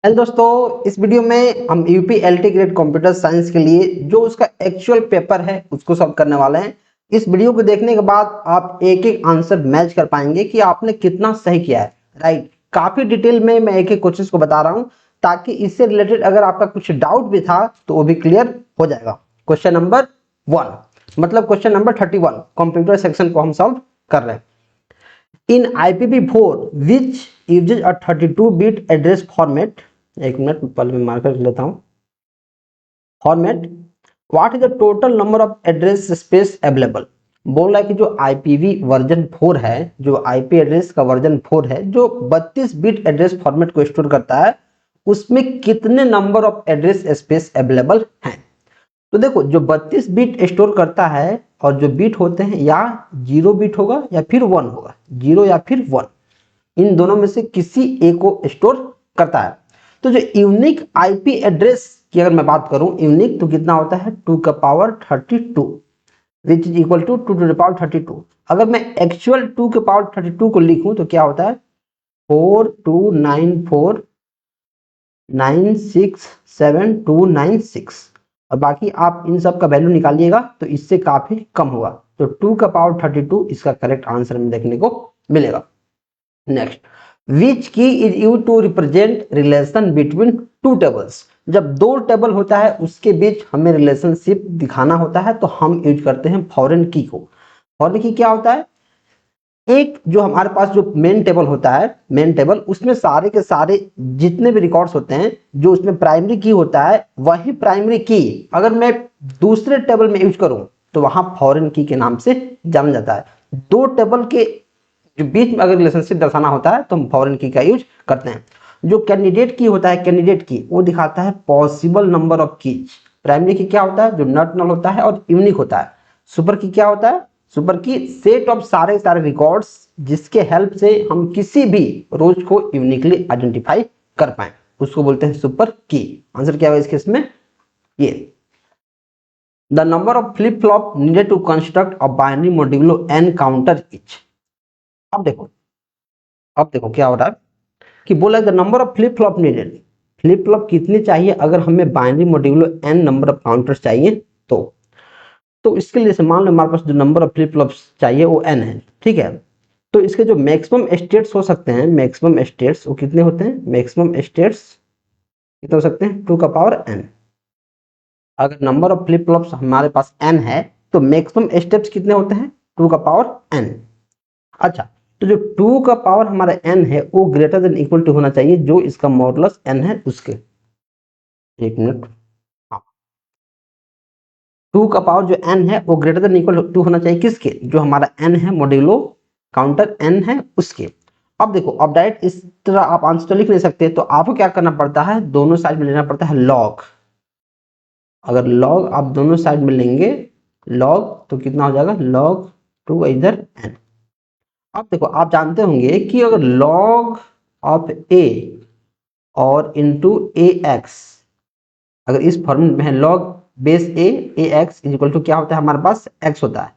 Hello दोस्तों, इस video में हम UP LT grade computer science के लिए जो उसका एक्चुअल पेपर है उसको सॉल्व करने वाले हैं। इस वीडियो को देखने के बाद आप एक एक आंसर मैच कर पाएंगे कि आपने कितना सही किया है। राइट, काफी डिटेल में मैं एक एक क्वेश्चन को बता रहा हूं ताकि इससे रिलेटेड अगर आपका कुछ डाउट भी था तो वो भी क्लियर हो जाएगा। क्वेश्चन नंबर 1 मतलब क्वेश्चन नंबर 31 कंप्यूटर सेक्शन को हम सॉल्व कर रहे हैं। In IPv4 which uses a 32-bit address format, एक मिनट पहले मैं मार्कर लेता हूं, format, what is the total number of address space available. बोल रहा है कि जो IPv वर्जन 4 है, जो IP एड्रेस का वर्जन 4 है, जो 32 बिट एड्रेस फॉर्मेट को स्टोर करता है, उसमें कितने number of address space available हैं। तो देखो, जो 32 बिट स्टोर करता है और जो बिट होते हैं या 0 बिट होगा या फिर 1 होगा, 0 या फिर 1, इन दोनों में से किसी एक को स्टोर करता है। तो जो यूनिक आईपी एड्रेस की अगर मैं बात करूं, यूनिक तो कितना होता है 2 का power 32 which is equal to 2 to the power 32। अगर मैं एक्चुअल 2 के पावर 32 को लिखूं तो क्या होता है 429496726 और बाकी आप इन सब का वैल्यू निकालिएगा तो इससे काफी कम होगा। तो 2 का पावर 32 इसका करेक्ट आंसर में देखने को मिलेगा। Next, which key is use to represent relation between two tables. जब दो टेबल होता है उसके बीच हमें रिलेशनशिप दिखाना होता है तो हम यूज करते हैं फॉरेन की को। फॉरेन की क्या होता है, एक जो हमारे पास जो मेन टेबल होता है, मेन टेबल, उसमें सारे के सारे जितने भी रिकॉर्ड्स होते हैं, जो उसमें प्राइमरी की होता है, वही प्राइमरी की अगर मैं दूसरे टेबल में यूज करूं तो वहां फॉरेन की के नाम से जाना जाता है। दो टेबल के जो बीच में अगर रिलेशनशिप दर्शाना होता है तो हम फॉरेन की का यूज करते हैं। जो कैंडिडेट की होता है, कैंडिडेट की वो दिखाता है possible number of keys. Primary की क्या होता है, जो नॉट नल होता है और यूनिक होता है। सुपर की क्या होता है, सुपर की सेट ऑफ सारे रिकॉर्ड्स जिसके हेल्प से हम किसी भी रोज को यूनिकली आइडेंटिफाई कर पाए, उसको बोलते हैं सुपर की। आंसर क्या होगा इस केस में, ये। The number of flip flop needed to construct a binary modulo N counter each. अब देखो क्या हो रहा है कि बोला the number of flip flop needed, flip flop कितनी चाहिए अगर हमें binary modulo N number of counters चाहिए तो इसके लिए मान लो हमारे पास जो नंबर ऑफ फ्लिप फ्लॉप्स चाहिए वो n है, ठीक है। तो इसके जो मैक्सिमम स्टेट्स हो सकते हैं, मैक्सिमम स्टेट्स वो कितने होते हैं, मैक्सिमम स्टेट्स कितने हो सकते हैं 2 का पावर n। अगर नंबर ऑफ फ्लिप फ्लॉप्स हमारे पास n है तो मैक्सिमम स्टेप्स कितने होते हैं 2 का पावर n। अच्छा, तो जो 2 का पावर हमारा n है वो ग्रेटर देन इक्वल टू होना चाहिए जो इसका मॉडुलस n है उसके। एक मिनट, 2 का पावर जो n है वो ग्रेटर देन इक्वल टू होना चाहिए किसके, जो हमारा n है मॉड्यूलो काउंटर n है उसके। अब देखो, अब डायरेक्ट इस तरह आप आंसर तो लिख नहीं सकते, तो आपको क्या करना पड़ता है, दोनों साइड में लेना पड़ता है लॉग। अगर लॉग आप दोनों साइड में लेंगे लॉग तो कितना हो जाएगा लॉग 2 इधर n। अब देखो, आप जानते होंगे कि अगर लॉग ऑफ a और इंटू ए एक्स, अगर इस फॉर्मूले में है log base A X is equal to क्या होता है हमारे पास x होता है,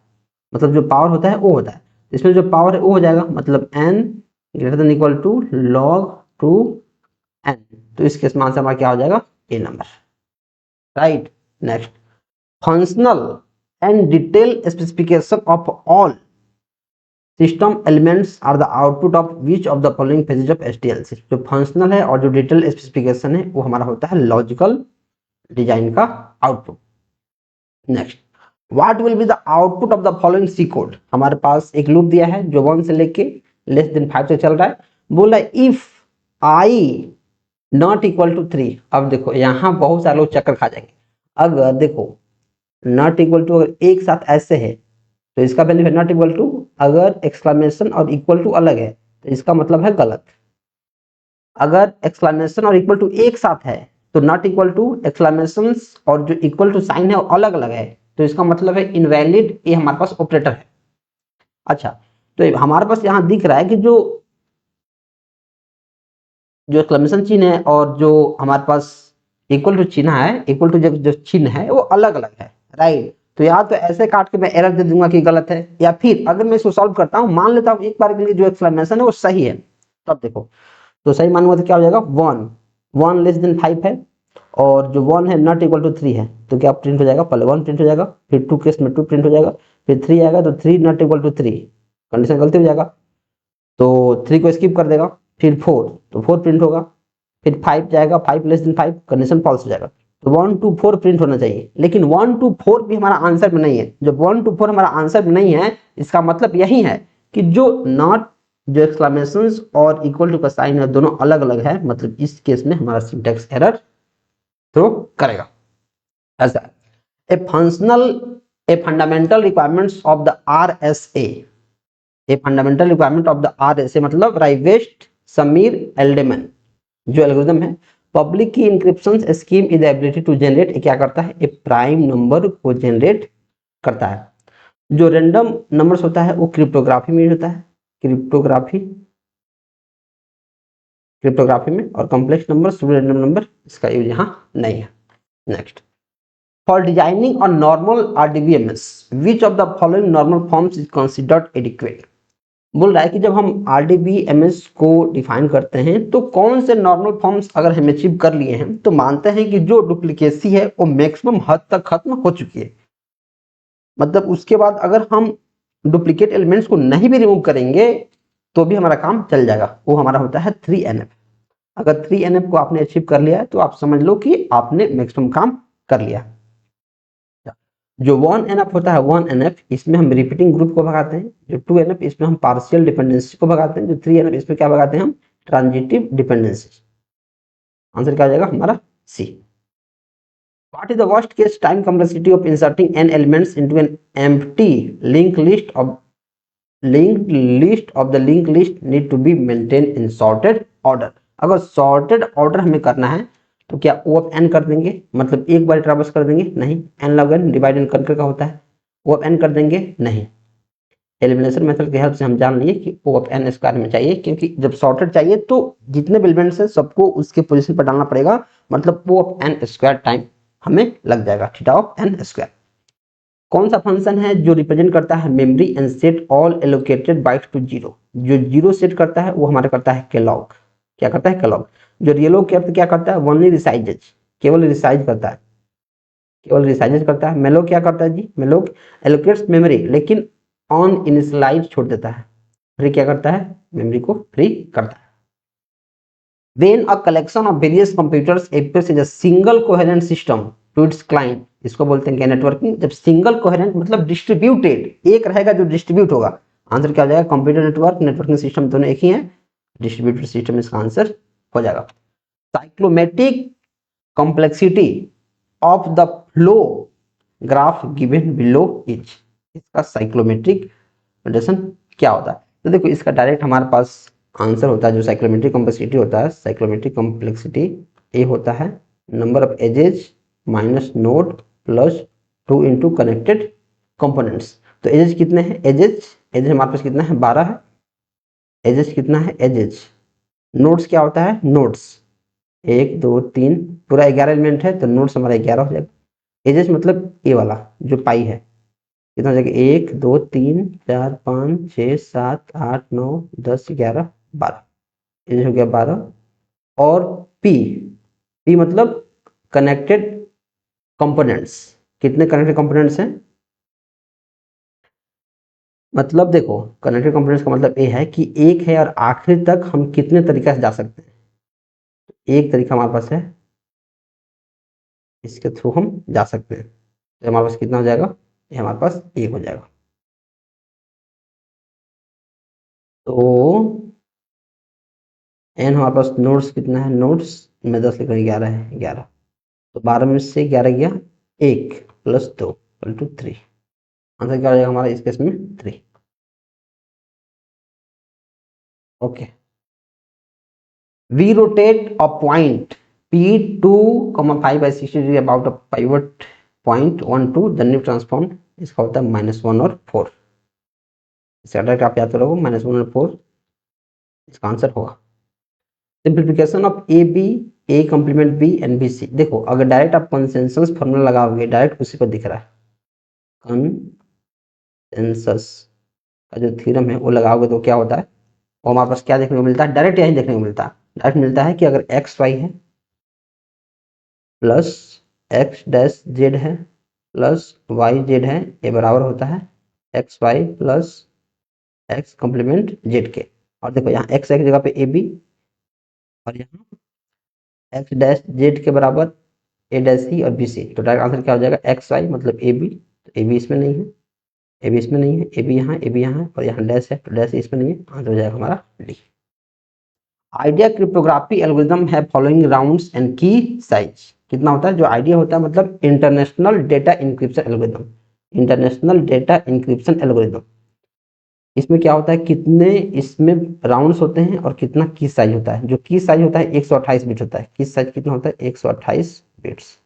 मतलब जो पावर होता है वो होता है, इसमें जो पावर है वो हो जाएगा मतलब n greater than equal to log 2 n। तो इस केस में आंसर हमारा क्या हो जाएगा A number, right. Next, functional and detail specification of all system elements are the output of which of the following phases of STLC. जो functional है और जो डिटेल स्पेसिफिकेशन है वो हमारा होता है लॉजिकल डिजाइन का output. Next, what will be the output of the following C code. हमारे पास एक लूप दिया है जो 1 से लेके लेस देन 5 तक चल रहा है। बोला if I not equal to 3। अब देखो यहां बहुत सारे लोग चक्कर खा जाएंगे। अगर देखो नॉट इक्वल टू अगर एक साथ ऐसे है तो इसका वैल्यू है नॉट इक्वल टू, अगर एक्सक्लेमेशन और इक्वल टू अलग है तो इसका मतलब है गलत। अगर एक्सक्लेमेशन और इक्वल टू एक साथ है तो नॉट इक्वल टू, एक्सक्लेमेशन और जो इक्वल टू साइन है वो अलग अलग है तो इसका मतलब है इनवैलिड, ये हमारे पास ऑपरेटर है। अच्छा, तो हमारे पास यहां दिख रहा है कि जो एक्सक्लेमेशन चिन्ह है और जो हमारे पास इक्वल टू चिन्ह है, इक्वल टू जो चिन्ह है वो अलग अलग है, राइट। तो या तो ऐसे काट के मैं एरर दे दूंगा कि गलत है, या फिर अगर मैं इसको सॉल्व करता हूं, मान लेता हूं एक बार के लिए जो एक्सक्लेमेशन है वो सही है, तब देखो तो सही मानूंगा तो क्या हो जाएगा 1 1 लेस देन 5 है और जो 1 है नॉट इक्वल टू 3 है, तो क्या प्रिंट हो जाएगा, पहले 1 प्रिंट हो जाएगा, फिर 2 केस में 2 प्रिंट हो जाएगा, फिर 3 आएगा तो 3 नॉट इक्वल टू 3, कंडीशन गलती हो जाएगा तो 3 को स्किप कर देगा, फिर 4 तो 4 प्रिंट होगा, फिर 5 जाएगा, 5 लेस देन 5, कंडीशन फॉल्स हो जाएगा, तो 1 to 4 प्रिंट होना चाहिए, लेकिन 1 to 4 भी हमारा आंसर में नहीं है। जब 1 to 4 हमारा आंसर में नहीं है, इसका मतलब यही है कि जो नॉट, जो एक्सक्लेमेशन और इक्वल टू का साइन है दोनों अलग अलग है, मतलब इस केस में हमारा सिंटैक्स एरर थ्रो करेगा। ऐसा A functional, A fundamental requirements of the RSA, A fundamental requirement of the RSA मतलब राइवेस्ट समीर एल्डेमन जो एल्गोरिथम है, public key encryption scheme is the ability to generate, क्या करता है, ए प्राइम नंबर को जनरेट करता है। जो रैंडम नंबर्स होता है वो क्रिप्टोग्राफी में होता है, क्रिप्टोग्राफी में, और कॉम्प्लेक्स नंबर, रैंडम नंबर, इसका यूज यहाँ नहीं है। Next, for designing on normal RDBMS which of the following normal forms is considered adequate. बोल रहा है कि जब हम RDBMS को डिफाइन करते हैं तो कौन से नॉर्मल फॉर्म्स अगर हम अचीव कर लिए हैं तो मानते हैं कि जो डुप्लीकेसी है वो मैक्सिमम हद तक खत्म हो चुकी है। मतलब उसके बाद अगर हम डुप्लीकेट एलिमेंट्स को नहीं भी रिमूव करेंगे तो भी हमारा काम चल जाएगा, वो हमारा होता है 3NF। अगर 3NF को आपने अचीव कर लिया है तो आप समझ लो कि आपने मैक्सिमम काम कर लिया। जो 1NF होता है 1NF, इसमें हम रिपीटिंग ग्रुप को भगाते हैं, जो 2NF इसमें हम पार्शियल डिपेंडेंसी को भगाते हैं, जो 3NF इसमें क्या भगाते हैं, हम ट्रांजिटिव डिपेंडेंसी। आंसर क्या आ जाएगा हमारा सी। What is the worst case time complexity of inserting n elements into an empty linked list of the linked list need to be maintained in sorted order। अगर sorted order हमें करना है तो क्या O of n कर देंगे, मतलब एक बार ट्रावर्स कर देंगे, नहीं, n log n divide and करके का होता है, O of n कर देंगे, नहीं। एलिमिनेशन मेथड की हेल्प से हम जान लिए कि O of n स्क्वायर में चाहिए, क्योंकि जब सॉर्टेड चाहिए तो जितने भी एलिमेंट्स हैं सबको उसके पोजीशन पर डालना पड़ेगा, मतलब O of n square time हमें लग जाएगा, थीटा ऑफ n स्क्वायर। कौन सा फंक्शन है जो रिप्रेजेंट करता है memory and set all allocated bytes to 0। जो 0 सेट करता है वो हमारा करता है केलॉग, क्या करता है, केलॉग। जो रियलो के अर्थ क्या करता है, ओनली रिसाइजेज, केवल रिसाइज करता है, केवल रिसाइजेज करता है। मेलो क्या करता है जी, मेलो एलोकेट्स मेमोरी लेकिन ऑन इनिशियलाइज छोड़ देता है, फ्री क्या करता है, मेमोरी को फ्री करता है। When a collection of various computers appears as a single coherent system to its client, इसको बोलते हैं नेटवर्किंग। जब सिंगल कोहेरेंट मतलब डिस्ट्रीब्यूटेड, एक रहेगा जो डिस्ट्रीब्यूट होगा, आंसर क्या हो जाएगा, कंप्यूटर नेटवर्क, नेटवर्किंग सिस्टम दोनों एक ही है, डिस्ट्रीब्यूटेड सिस्टम इसका आंसर हो जाएगा। Cyclometric complexity of the flow graph given below is, इसका साइक्लोमेट्रिक नोटेशन क्या होता है। तो देखो इसका डायरेक्ट हमारे पास आंसर होता है, जो साइक्लोमेट्रिक कॉम्प्लेक्सिटी होता है, साइक्लोमेट्रिक कॉम्प्लेक्सिटी ए होता है number of edges minus node plus 2 into connected components. तो एजेज कितने हैं, एजेज हमारे पास कितना है, 12 है। एजेज कितना है, एजेज। नोड्स क्या होता है, नोड्स 1 2 3 पूरा 11 एलिमेंट है तो नोड्स हमारा 11 हो जाएगा। एजेज मतलब ए वाला जो पाई है, कितना हो जाएगा, 1 2 3 4 5 6 7 8 9 10 11 12, ये हो गया 12। और पी मतलब कनेक्टेड कंपोनेंट्स, कितने कनेक्टेड कंपोनेंट्स हैं, मतलब देखो कनेक्टेड कंपोनेंट्स का मतलब ये है कि एक है और आखिर तक हम कितने तरीके से जा सकते हैं। एक तरीका हमारे पास है, इसके थ्रू हम जा सकते हैं, तो हमारे पास कितना हो जाएगा, ये हमारे पास एक हो जाएगा। तो एन हमारे पास नोड्स कितना है, नोड्स में 10 लिख रहे 11 है, 11 तो 12 में से 11 गया 1 प्लस 2 इक्वल टू 3, आंसर क्या हो जाएगा हमारा इस केस में 3। Okay, we rotate a point P2, 5 by 60 degree about a pivot point 1 2, the new transform इसका होता है -1 और 4। इसका डायरेक्ट आप याद करोगे -1 और 4 इसका आंसर होगा। Simplification of A B, A complement B and B C. देखो अगर डायरेक्ट आप कंसेंसस फॉर्मूला लगाओगे, डायरेक्ट उसी पर दिख रहा है, कंसेंसस का जो थ्योरम है वो लगाओगे तो क्या होता है, और हमारे पास क्या देखने को मिलता है, डायरेक्ट यही देखने को मिलता है, डायरेक्ट मिलता है कि अगर एक्स वाई है प्लस एक्स डैश जेड है प्लस वाई जेड है, ये बराबर होता है X Y plus X complement Z के। और देखो यहाँ एक्स की जगह पे ए बी, और यहाँ एक्स डैश जेड के बराबर ए डैश सी और बी सी। तो डायरेक्ट आंसर क्या हो जाएगा एक्स वाई मतलब ए बी, तो ए बी इसमें नहीं है, ए बी इसमें नहीं है, ए बी यहाँ, ए बी यहाँ है, और यहाँ डैश है तो डैश इसमें नहीं है, आंसर हो जाएगा हमारा डी। आइडिया क्रिप्टोग्राफी एल्गोरिथम है following rounds and key size. कितना होता है? जो आइडिया होता है मतलब international data encryption algorithm, international data encryption algorithm. इसमें क्या होता है, कितने इसमें राउंड्स होते हैं और कितना की साइज होता है। जो की साइज होता है 128 बिट होता है। की साइज कितना होता है? 128 बिट्स।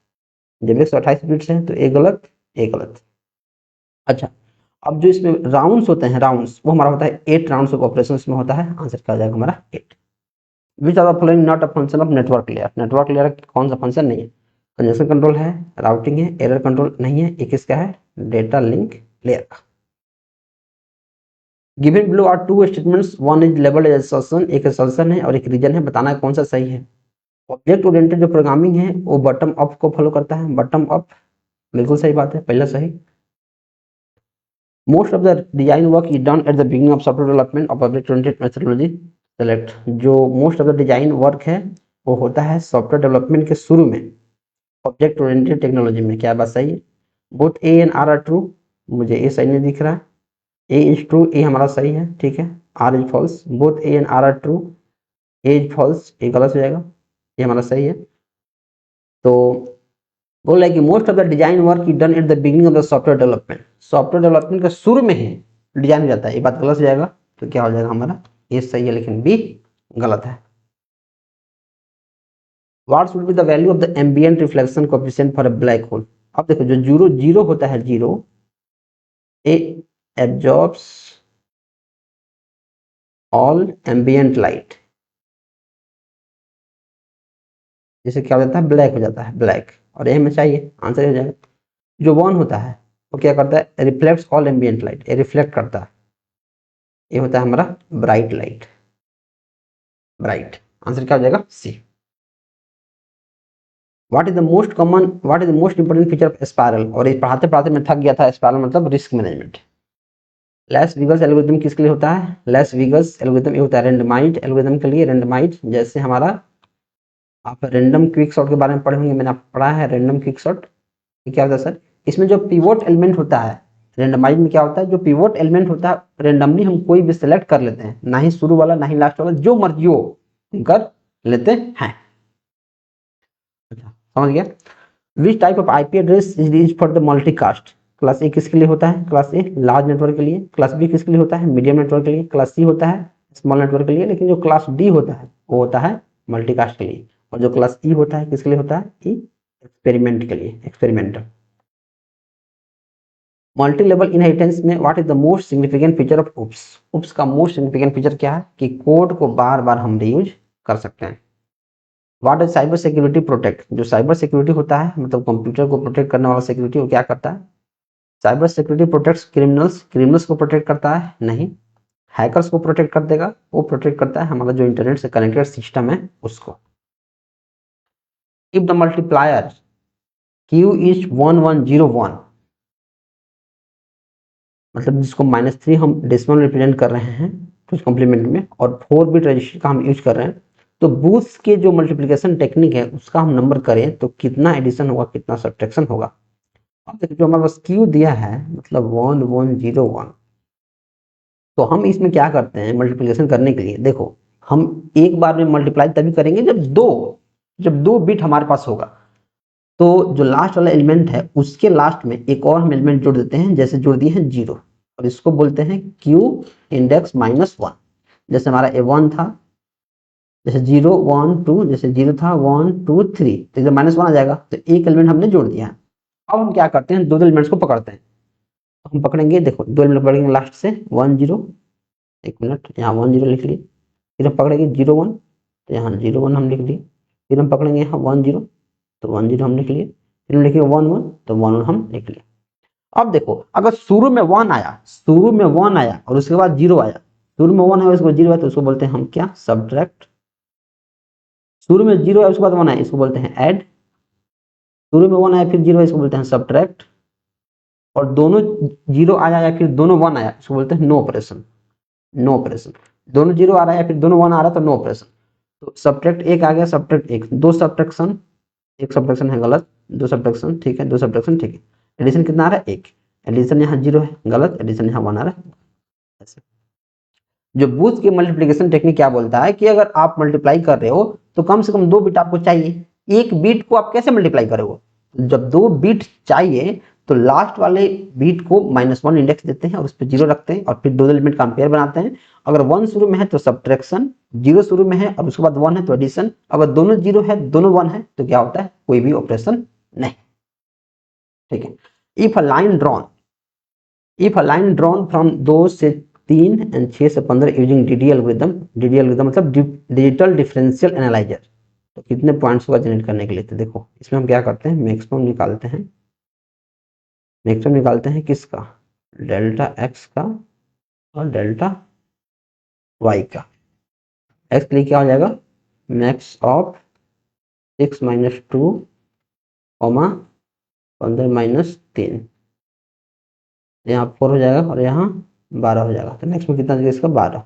जब 128 बिट्स हैं तो एक गलत एक गलत। अच्छा, अब जो इसमें राउंड्स होते हैं, राउंड्स वो हमारा होता है 8 राउंड्स ऑफ ऑपरेशन इसमें होता है। आंसर क्या हो जाएगा हमारा 8। Which are the following not a function of network layer. Network layer कौन सा फंक्शन नहीं है? कंजेशन कंट्रोल है, राउटिंग है, एरर कंट्रोल नहीं है, एक इसका है डेटा लिंक लेयर का। Given below are two statements, one is labelled as assertion, एक असर्शन है और एक रीजन है, बताना है कौन सा सही है। ऑब्जेक्ट ओरिएंटेड जो प्रोग्रामिंग है वो बॉटम अप को फॉलो करता है, बॉटम अप बिल्कुल सही बात है, पहला सही। Most of the design work is done at the beginning of software development of object oriented methodology select. जो most of the design work है वो होता है सॉफ्टवेयर डेवलपमेंट के शुरू में ऑब्जेक्ट ओरिएंटेड टेक्नोलॉजी में। क्या बात सही है? Both A and R true, मुझे ए सही नहीं दिख रहा है। ए इज ट्रू, ए हमारा सही है, ठीक है। R is false, both A and R true, A is false, A गलत हो जाएगा, ये हमारा सही है। तो बोल रहा है कि most of the design work is done at the beginning of the software development, software development का शुरू में ही डिजाइन हो जाता है, ये बात गलत हो जाएगा। तो क्या हो जाएगा हमारा? ए सही है लेकिन बी गलत है। What should be the value of the ambient reflection coefficient for a black hole. अब देखो जो जीरो जीरो होता है, जीरो ए एब्जॉर्ब्स ऑल एम्बिएंट लाइट, जैसे क्या हो जाता है? ब्लैक हो जाता है, ब्लैक, और ये हमें चाहिए, आंसर हो जाएगा। जो वन होता है वो क्या करता है? रिफ्लेक्ट्स ऑल एम्बिएंट लाइट, ये रिफ्लेक्ट करता है, ये होता है हमारा ब्राइट लाइट, ब्राइट। आंसर क्या हो जाएगा? C. What is the most common, what is the most important feature of spiral. और ये पढ़ाते पढ़ाते मैं थक गया था। स्पायरल मतलब रिस्क मैनेजमेंट। लेस विगस एल्गोरिथम किसके लिए होता है? लेस विगस एल्गोरिथम ये होता है रेंडमाइज्ड एल्गोरिथम के लिए। रेंडमाइज्ड जैसे हमारा, आप रैंडम क्विक शॉट के बारे में पढ़े होंगे, मैंने आपको पढ़ा है रैंडम क्विक शॉट। ये क्या होता है सर? इसमें जो पिवोट एलिमेंट होता है, रेंडमाइज में क्या होता है? जो पिवोट एलिमेंट होता है रेंडमली हम कोई भी सिलेक्ट कर लेते हैं, ना ही शुरू वाला ना ही लास्ट वाला, जो मर्जी हो कर लेते हैं। अच्छा, समझ गया। Which type of IP address is used for the multicast. Class ए किसके लिए होता है? क्लास ए लार्ज नेटवर्क के लिए। क्लास बी किसके लिए होता है? मीडियम नेटवर्क के लिए। क्लास सी होता है स्मॉल नेटवर्क के लिए। लेकिन जो क्लास डी होता है वो होता है मल्टीकास्ट के लिए। और जो क्लास ई होता है किसके लिए होता है? ई एक्सपेरिमेंट के लिए, एक्सपेरिमेंटल। मल्टी लेवल इनहेरिटेंस में what is the most significant feature of oops. Oops का मोस्ट सिग्निफिकेंट फीचर क्या है? कि कोड को बार बार हम रीयूज कर सकते हैं। What is cyber security protect. जो साइबर सिक्योरिटी होता है मतलब कंप्यूटर को प्रोटेक्ट करने वाला सिक्योरिटी, वो क्या करता है? Cyber security protects criminals, criminals को प्रोटेक्ट करता है? नहीं। हैकर्स को प्रोटेक्ट कर देगा? वो प्रोटेक्ट करता है हमारा जो इंटरनेट से कनेक्टेड सिस्टम है उसको। If the multiplier q is 1101, मतलब जिसको -3 हम डेसिमल रिप्रेजेंट कर रहे हैं कुछ कॉम्प्लीमेंट में, और 4 बिट रजिस्टर का हम यूज कर रहे हैं, तो बूथ के जो मल्टीप्लिकेशन टेक्निक है उसका हम नंबर करें तो कितना एडिशन होगा, कितना सब्ट्रैक्शन होगा। अब देखिए जो हमारे पास क्यू दिया है मतलब 1101, तो हम इसमें क्या करते हैं मल्टीप्लिकेशन करने के लिए, देखो हम एक बार में मल्टीप्लाई तभी करेंगे जब दो बिट हमारे पास होगा। तो जो लास्ट वाला एलिमेंट है उसके लास्ट में एक और हम एलिमेंट जोड़ देते हैं, जैसे जोड़ दिए हैं 0, और इसको बोलते हैं क्यू इंडेक्स -1। जैसे हमारा A1 था, जैसे 0 1 2, जैसे 0 था 1 2 3, तो इधर -1 आ जाएगा, तो एक एलिमेंट हमने जोड़ दिया है। अब हम क्या करते हैं, दो एलिमेंट्स को पकड़ते हैं। तो हम पकड़ेंगे, देखो दो एलिमेंट पकड़ेंगे लास्ट से 1 0, एक मिनट यहाँ 1 0 लिख लिए, फिर हम पकड़ेंगे 0 1, तो यहाँ 0 1 हम लिख लिए, फिर हम पकड़ेंगे यहाँ 1 0, तो 1 0 हम लिख लिए, फिर हम लिखेंगे 1 1, तो 1 1 हम लिख लिए। अब देखो अगर शुरू में 1 आया, शुरू में 1 आया और उसके बाद 0 आया, शुरू में 1 आया उसके बाद 0 आया, तो उसको बोलते हैं हम क्या? सब्ट्रैक्ट। शुरू में 0 आया उसके बाद 1 आया, इसको बोलते हैं ऐड। शुरू में 1 आया फिर 0, इसको बोलते हैं सब्ट्रैक्ट। और दोनों 0 आया या फिर दोनों 1 आया, इसको बोलते हैं नो ऑपरेशन। नो ऑपरेशन, दोनों 0 आ रहा है या फिर दोनों 1 आ रहा है तो नो ऑपरेशन। तो सब्ट्रैक्ट 1 आ गया, सब्ट्रैक्ट 1, दो सब्ट्रैक्शन, एक सब्ट्रैक्शन है गलत, दो सब्ट्रैक्शन ठीक है, दो सब्ट्रैक्शन ठीक है। एडिशन कितना आ रहा है 1, एडिशन यहाँ 0 है गलत, एडिशन यहाँ 1 आ रहा है ऐसे। जो बूथ की मल्टीप्लिकेशन टेक्निक क्या बोलता है कि अगर आप मल्टीप्लाई कर रहे हो तो कम से कम 2 बिट आपको चाहिए। एक बिट को आप कैसे मल्टीप्लाई करोगे, जब 2 बिट चाहिए तो लास्ट वाले बिट को -1 इंडेक्स देते हैं और उस पर 0 रखते हैं और फिर दो एलिमेंट का पेयर बनाते हैं। अगर 1 शुरू में है तो सब्ट्रैक्शन, 0 शुरू में है और उसके बाद 1 है तो एडिशन। अगर दोनों 0 है दोनों 1 है तो क्या होता है, कोई भी ऑपरेशन नहीं। ठीक है। If a line drawn from 2 से 3 एंड 6 से 15 using DD algorithm, DD algorithm मतलब डिजिटल डिफरेंशियल एनालाइजर, तो कितने पॉइंट्स को जनरेट करने के लिए। तो देखो इसमें हम क्या करते हैं, मैक्सिमम निकालते हैं, मैक्सिमम निकालते हैं किसका, डेल्टा एक्स का और डेल्टा वाई का। एक्स के लिए क्या हो जाएगा, मैक्स ऑफ 6 - 2, 15 - 3, यहाँ 4 हो जाएगा और यहाँ 12 हो जाएगा। तो नेक्स्ट में कितना देगा इसका 12।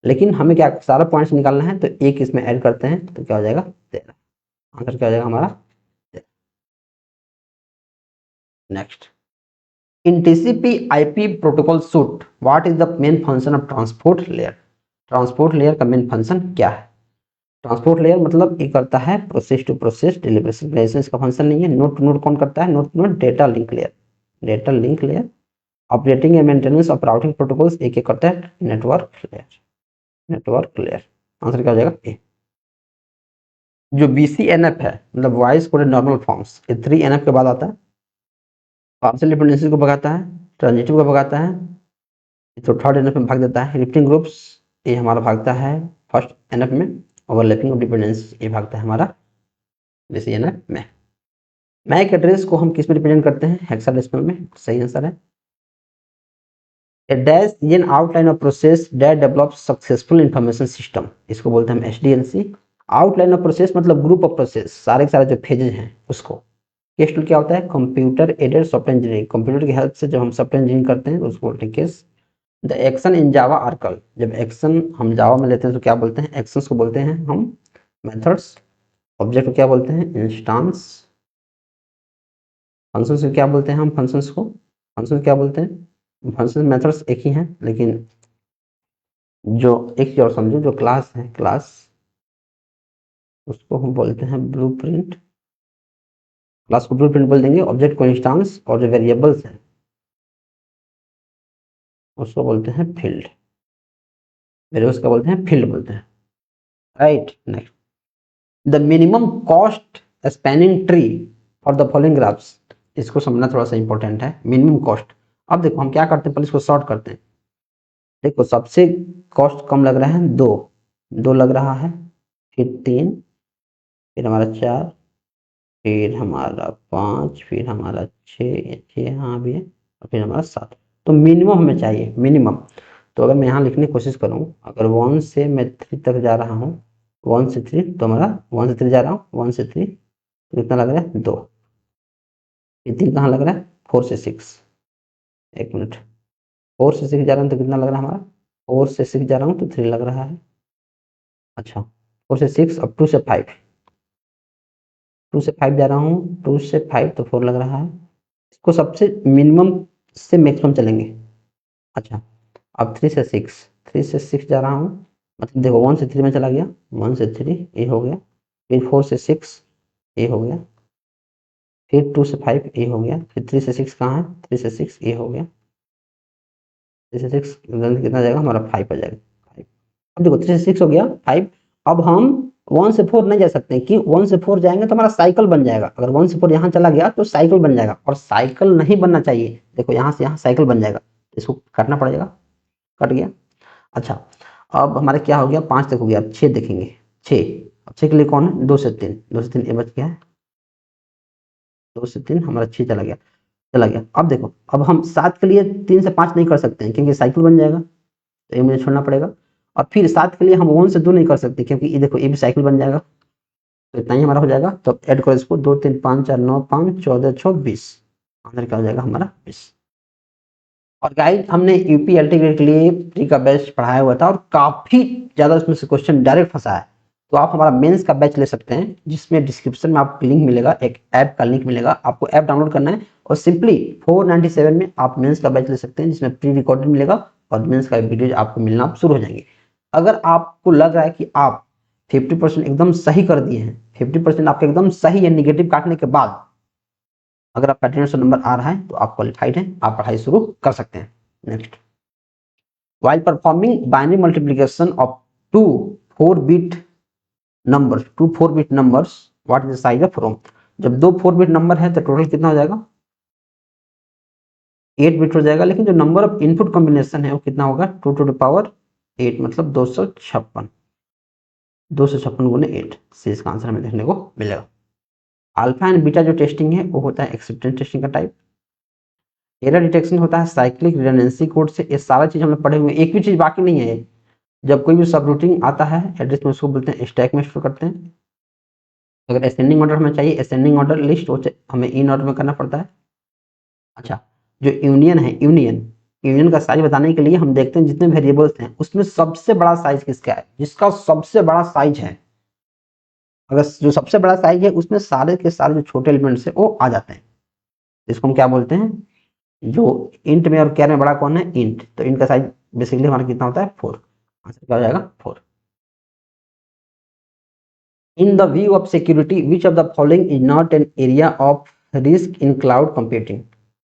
लेकिन हमें क्या सारा पॉइंट्स निकालना है तो एक इसमें ऐड करते हैं तो क्या हो जाएगा 13। आंसर क्या हो जाएगा हमारा 13। Next, in TCP IP protocol suite what is the main function of transport layer. Transport layer का मेन फंक्शन क्या है। ट्रांसपोर्ट लेयर मतलब ये करता है प्रोसेस टू प्रोसेस डिलीवरेशन, इसका फंक्शन नहीं है। नोड टू नोड कौन करता है, node to node data link layer, data link layer. Operating and maintenance of routing protocols एक एक करता है network layer, network layer. Answer क्या हो जाएगा ए। जो BCNF है मतलब वॉइस कोडेड नॉर्मल फॉर्म्स, ये 3NF के बाद आता है। पार्शियल डिपेंडेंसी को भगाता है, ट्रांजिटिव को भगाता है, तो थर्ड NF में भाग देता है। रिफ्टिंग ग्रुप्स ये हमारा भागता है फर्स्ट NF में। ओवरलैपिंग ऑफ डिपेंडेंस ये भागता है हमारा BCNF में। मैक एड्रेस को हम किस में रिप्रेजेंट करते हैं, हेक्साडेसिमल में। सही आंसर है। A dash is an outline of process that develops successful information system, इसको बोलते हैं हम SDLC। आउटलाइन ऑफ प्रोसेस मतलब ग्रुप ऑफ प्रोसेस, सारे के सारे जो फेजेज हैं उसको। केस टूल क्या होता है, computer aided software engineering, computer की हेल्प से जब हम सॉफ्टवेयर इंजीनियरिंग करते हैं तो उसको बोलते हैं case. The action in Java are called, जब एक्शन हम जावा में लेते हैं तो क्या बोलते हैं, एक्शंस को बोलते हैं हम मेथड्स। ऑब्जेक्ट को क्या बोलते हैं, इंस्टांस। फंक्शंस को क्या बोलते हैं हम, फंक्शंस को, फंक्शंस क्या बोलते हैं, फंक्शन मेथड्स एक ही हैं लेकिन जो एक चीज और समझो, जो क्लास है क्लास उसको हम बोलते हैं ब्लूप्रिंट, क्लास को ब्लूप्रिंट बोल देंगे। ऑब्जेक्ट को इंस्टांस और जो वेरिएबल्स हैं उसको बोलते हैं फील्ड, वेरिएबल्स का बोलते हैं फील्ड बोलते हैं। Right. Next, the minimum cost spanning tree for the following graphs, इसको समझना थोड़ा सा इंपॉर्टेंट है। मिनिमम कॉस्ट, अब देखो हम क्या करते हैं, पहले इसको सॉर्ट करते हैं। देखो सबसे कॉस्ट कम लग रहा है 2, 2 लग रहा है, फिर 3, फिर हमारा 4, फिर हमारा 5, फिर हमारा 6, 6 यहाँ भी है और फिर हमारा 7। तो मिनिमम हमें चाहिए मिनिमम। तो अगर मैं यहाँ लिखने की कोशिश करूँ, अगर 1 से मैं 3 तक जा रहा हूँ, 1 से 3 तो हमारा 1 से 3 जा रहा हूँ, 1 से 3 तो कितना लग रहा है 2। ये 3 कहाँ लग रहा है, 4 से 6, एक मिनट, 4 से 6 जा रहा हूँ तो कितना लग रहा है हमारा, 4 से 6 जा रहा हूँ तो 3 लग रहा है। अच्छा 4 से 6, अब 2 से 5, 2 से 5 जा रहा हूँ, 2 से 5 तो 4 लग रहा है। इसको सबसे मिनिमम से मैक्सिमम चलेंगे। अच्छा अब 3 से 6, 3 से 6 जा रहा हूँ, मतलब देखो 1 से 3 में चला गया, 1 से 3 ये हो गया, फिर 4 से 6 ये हो गया, फिर 2 से 5 ये हो गया, फिर 3 से 6 कहाँ है, 3 से 6 ये हो गया, 3 से 6 कितना जाएगा हमारा 5 आ जाएगा 5। अब देखो 3 से 6 हो गया 5। अब हम 1 से 4 नहीं जा सकते कि 1 से 4 जाएंगे तो हमारा साइकिल बन जाएगा। अगर 1 से 4 यहाँ चला गया तो साइकिल बन जाएगा और साइकिल नहीं बनना चाहिए। देखो यहाँ से यहाँ साइकिल बन जाएगा, इसको काटना पड़ेगा, कट गया। अच्छा अब हमारे क्या हो गया, 5 तक हो गया, अब 6 देखेंगे, 6, अब 6 के लिए कौन है, 2 से 3, 2 से 3 ये बच गया है, 2 से 3 हमारा 6 चला गया, चला गया। अब देखो अब हम 7 के लिए 3 से 5 नहीं कर सकते हैं क्योंकि साइकिल बन जाएगा, तो ये मुझे छोड़ना पड़ेगा। और फिर 7 के लिए हम 1 से 2 नहीं कर सकते क्योंकि ये देखो ये भी साइकिल बन जाएगा, तो इतना ही हमारा हो जाएगा। तो ऐड करो इसको, 2 3 5 4 9 5 14 6 20, आंसर क्या हो जाएगा हमारा 20। और गाइस हमने यूपीएलटी के लिए प्री का बैच पढ़ाया हुआ था और काफी ज्यादा उसमें से क्वेश्चन डायरेक्ट फंसा है। तो आप हमारा मेंस का बैच ले सकते हैं, जिसमें डिस्क्रिप्शन में आपको लिंक मिलेगा, एक ऐप का लिंक मिलेगा, आपको ऐप डाउनलोड करना है और सिंपली 497 में आप मेंस का बैच ले सकते हैं, जिसमें प्री रिकॉर्डेड मिलेगा और मेंस का वीडियो आपको मिलना शुरू हो जाएंगे। अगर आपको लग रहा है कि आप 50% एकदम सही कर दिए हैं, 50% आपका एकदम सही है निगेटिव काटने के बाद, अगर आपका 10 नंबर आ रहा है तो आप क्वालिफाइड हैं, आप पढ़ाई शुरू कर सकते हैं। Next, while performing binary multiplication of two 4-bit numbers, what is the size of room? जब दो 4-bit नंबर है तो टोटल कितना हो जाएगा, 8 बिट हो जाएगा, लेकिन जो नंबर ऑफ इनपुट कॉम्बिनेशन है वो कितना होगा, 2 to the power 8 मतलब 256, 256 गुने 8 से इसका आंसर हमें देखने को मिलेगा। अल्फा एंड बीटा जो टेस्टिंग है वो होता है एक्सेप्टेंस टेस्टिंग का टाइप। एरर डिटेक्शन होता है साइक्लिक रिडंडेंसी कोड से। ये सारा चीज हमने पढ़े हुए, एक भी चीज बाकी नहीं है। जब कोई भी सब रूटीन आता है एड्रेस में, उसको बोलते हैं स्टैक में स्टोर करते हैं। अगर असेंडिंग ऑर्डर हमें चाहिए, असेंडिंग ऑर्डर लिस्ट हमें इन ऑर्डर में करना पड़ता है। अच्छा, जो यूनियन है, यूनियन का साइज बताने के लिए हम देखते हैं जितने वेरिएबल्स हैं उसमें सबसे बड़ा साइज किसका है, जिसका सबसे बड़ा साइज है, अगर जो सबसे बड़ा साइज है उसमें सारे के सारे जो छोटे एलिमेंट्स है वो आ जाते हैं। इसको हम क्या बोलते हैं, जो इंट में और कैर में बड़ा कौन है, इंट। तो इंट का साइज बेसिकली हमारा कितना होता है, 4। आंसर क्या हो जाएगा, 4। In the view of security, which of the following is not an area of risk in cloud computing?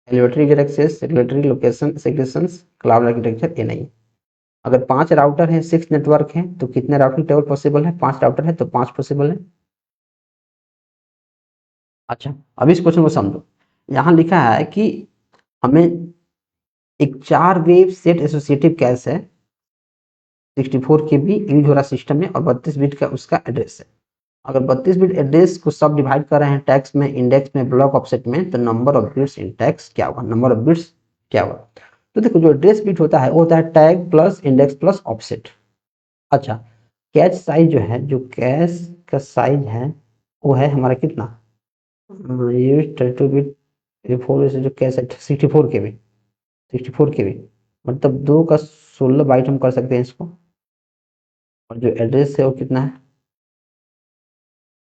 Elevator user access, regulatory location segregations, cloud architecture, ये नहीं। अगर 5 राउटर है, 6 नेटवर्क है, तो कितने राउटिंग टेबल पॉसिबल है, 5 router है तो 5 पॉसिबल है। अच्छा, अब इस क्वेश्चन को समझो। यहाँ लिखा है कि हमें एक 4 वेव सेट एसोसिएटिव कैश है, 64 KB यूज हो रहा सिस्टम में और 32 बिट का उसका एड्रेस है। अगर 32 बिट एड्रेस को सब डिवाइड कर रहे हैं टैक्स में, इंडेक्स में, ब्लॉक ऑफसेट में, तो number of bits in tax क्या होगा, नंबर ऑफ बिट्स क्या होगा। तो देखो, जो एड्रेस बिट होता है वो होता है tag plus index plus offset. अच्छा, कैश साइज जो है, जो कैश का साइज है वो है हमारा कितना, ये 32 बिट, ये 4 से जो कैश है 64 KB, 64 KB मतलब 2 का 16 बाइट हम कर सकते हैं इसको। और जो एड्रेस है वो कितना है,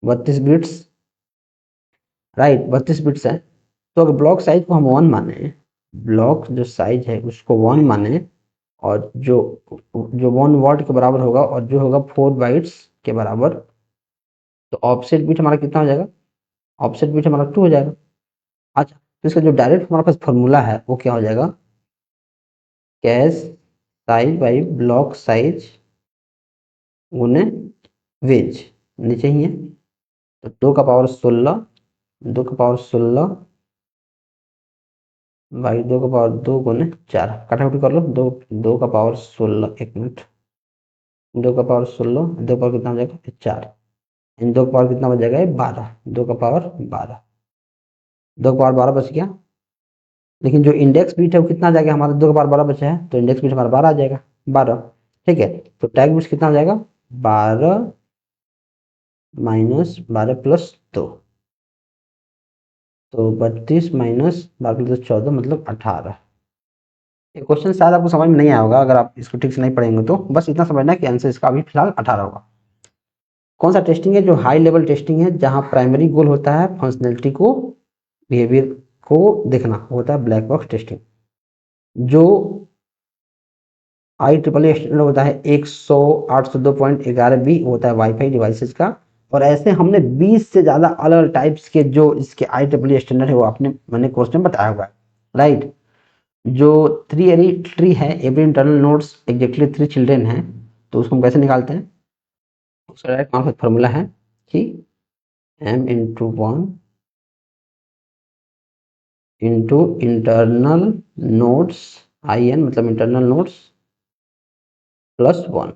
32 बिट्स, राइट, 32 बिट्स है। तो अगर ब्लॉक साइज को हम 1 माने, ब्लॉक जो साइज है उसको 1 माने, और जो 1 वर्ड के बराबर होगा और जो होगा 4 बाइट्स के बराबर, तो ऑफसेट बिट हमारा कितना हो जाएगा, ऑफसेट बिट हमारा 2 हो जाएगा। अच्छा, तो इसका जो डायरेक्ट हमारे पास फॉर्मूला है वो क्या हो जाएगा, cache size by block size गुने वेज, नीचे ही है। तो 2 का पावर 16, 2 का पावर 16 बाई 2 का पावर 2 गुने 4, काटाकुटी कर लो, 2 का पावर 16, 1 मिनट, 2 का पावर 16, 2 का पावर कितना हो जाएगा 4, इन 2 का पावर कितना बच जाएगा 12, 2 का पावर 12, 2 का पावर 12 बच गया। लेकिन जो इंडेक्स बीट है वो कितना आ जाएगा हमारा, 2 का पावर 12 बचा है तो इंडेक्स बीट हमारा 12 आ जाएगा, 12। ठीक है, तो टैग बीट कितना हो जाएगा, 12 माइनस 12 प्लस 2, तो 32 माइनस 12 प्लस 14 मतलब 18। ये क्वेश्चन शायद आपको समझ में नहीं आया होगा अगर आप इसको ठीक से नहीं पढ़ेंगे, तो बस इतना समझना कि आंसर इसका अभी फिलहाल 18 होगा। कौन सा टेस्टिंग है, जो हाई लेवल टेस्टिंग है, जहां प्राइमरी गोल होता है फंक्शनैलिटी को, बिहेवियर को देखना, होता है ब्लैक बॉक्स टेस्टिंग। जो IEEE स्टैंडर्ड होता है 100.802.11b होता है वाईफाई डिवाइसेस का। और ऐसे हमने 20 से ज्यादा अलग अलग टाइप्स के जो इसके IEEE स्टैंडर्ड है वो मैंने कोर्स में बताया हुआ है, राइट। जो 3 एरी ट्री है, every internal nodes exactly 3 children है, तो उसको हम कैसे निकालते हैं, उसका डायरेक्ट हमारे पास फॉर्मूला है कि m into 1 into internal nodes, IN मतलब इंटरनल नोड्स प्लस 1।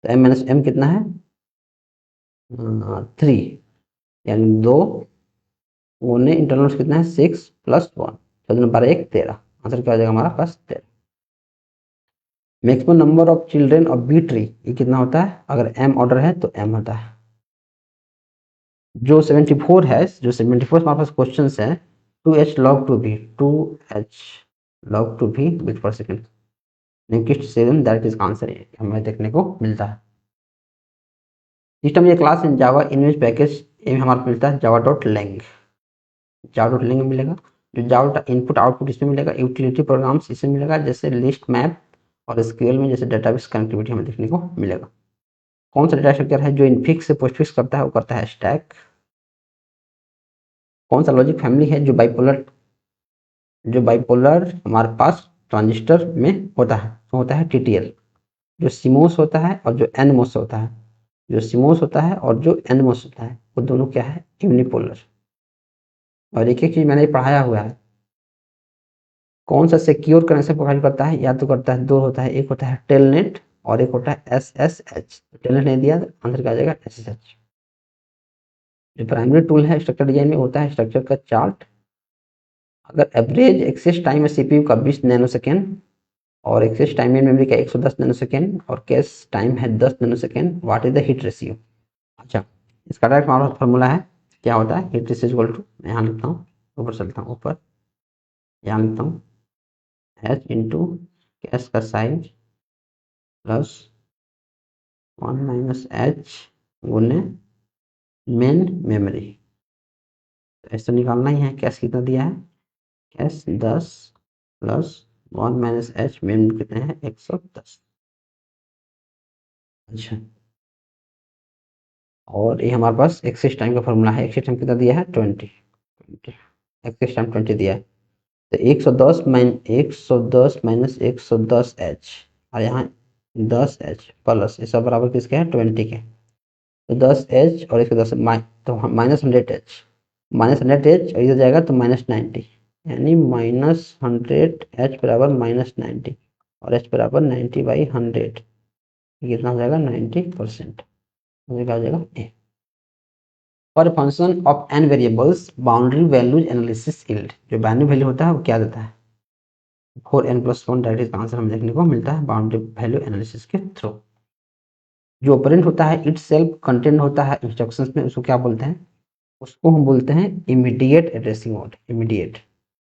तो m माइनस m कितना है, 3, यानी 2 गुने इंटरनल नोड्स कितना है 6 प्लस 1, 14 12 1 13। आंसर क्या हो जाएगा हमारा पास 13। Maximum number of children of B tree, ये कितना होता है, अगर m ऑर्डर है तो m होता है। जो 74 है, जो 74 हमारे पास क्वेश्चन है, 2h log 2b, 2h log 2b bit per second, next seven that is answer हमें देखने को मिलता है। सिस्टम ये class in Java image package हमारे मिलता है Java dot lang, Java dot lang मिलेगा। जो जावा इनपुट आउटपुट इसमें मिलेगा, यूटिलिटी प्रोग्राम्स इसमें मिलेगा, जैसे लिस्ट मैप और एसक्यूएल में जैसे डेटाबेस कनेक्टिविटी हमें देखने को मिलेगा। कौन सा डेटा स्ट्रक्चर है जो इनफिक्स से पोस्टफिक्स करता है, वो करता है स्टैक। कौन सा लॉजिक फैमिली है जो बाइपोलर हमारे पास ट्रांजिस्टर में होता है, तो होता है टीटीएल। जो सीमोस होता है और जो एनमोस होता है, जो सीमोस होता है और जो एनमोस होता है, वो दोनों क्या है, यूनिपोलर। और एक एक चीज मैंने पढ़ाया हुआ है। कौन सा सिक्योर कनेक्शन प्रोवाइड करता है, या तो करता है, दो होता है, एक होता है टेलनेट और एक होता है एसएसएच। टेलनेट नहीं दिया तो आंसर क्या आ जाएगा, एसएसएच। जो प्राइमरी टूल है स्ट्रक्चर डिजाइन में, होता है स्ट्रक्चर का चार्ट। अगर एवरेज एक्सेस टाइम है सीपीयू का 20 नैनोसेकेंड और एक्सेस टाइम इन मेमोरी का 110 नैनोसेकेंड और कैश टाइम है 10 nanosecond, what is the hit ratio. अच्छा, इसका डायरेक्ट हमारा फॉर्मूला है, क्या होता है, हिट रेशियो इक्वल टू, मैं यहाँ लिखता हूँ, ऊपर चलता हूँ, ऊपर यहाँ लिखता हूँ, एच इंटू कैश का साइज प्लस 1 माइनस एच गुने मेन मेमोरी। तो ऐसे निकालना ही है, कैश कितना दिया है, cash 10 plus 1 minus H, main कितने हैं 110। अच्छा, और ये हमारे पास एक्सेस टाइम का फॉर्मूला है, एक्सेस टाइम कितना दिया है 20, एक्सेस टाइम 20 दिया है। तो 110 माइनस 110 एच, और यहाँ 10 एच प्लस, ये सब बराबर किसके हैं, 20 के। तो 10 एच और इसके 10 तो माइनस 100 एच, माइनस 100 एच और इधर जाएगा तो माइनस 90, यानी माइनस 100 एच बराबर माइनस 90 और एच बराबर 90/100, कितना हो जाएगा 90%, क्या हो जाएगा A. For function of N variables boundary values analysis yield, जो बाइनरी वैल्यू होता है वो क्या देता है, 4n+1, दैट इज आंसर हमें देखने को मिलता है बाउंड्री वैल्यू एनालिसिस के थ्रू। जो ऑपरेंड होता है इट सेल्फ कंटेंट होता है इंस्ट्रक्शंस में, उसको क्या बोलते हैं, उसको हम बोलते हैं immediate addressing mode. Immediate,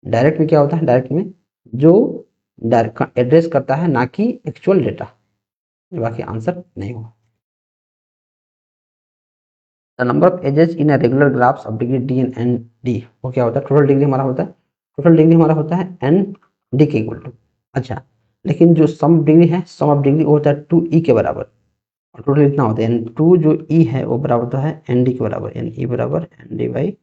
direct में क्या होता है, डायरेक्ट में जो डायरेक्ट एड्रेस करता है ना कि एक्चुअल डेटा, बाकी आंसर नहीं हो। The number of edges in a regular graphs of degree D and D, वो क्या होता है, टोटल डिग्री हमारा होता है, टोटल डिग्री हमारा होता है एन डी के इक्वल टू। अच्छा, लेकिन जो सम डिग्री है, सम ऑफ डिग्री वो होता है 2e के बराबर, और टोटल इतना होता है एन टू, जो e है वो बराबर होता है एन डी के बराबर, एन ई बराबर N D by.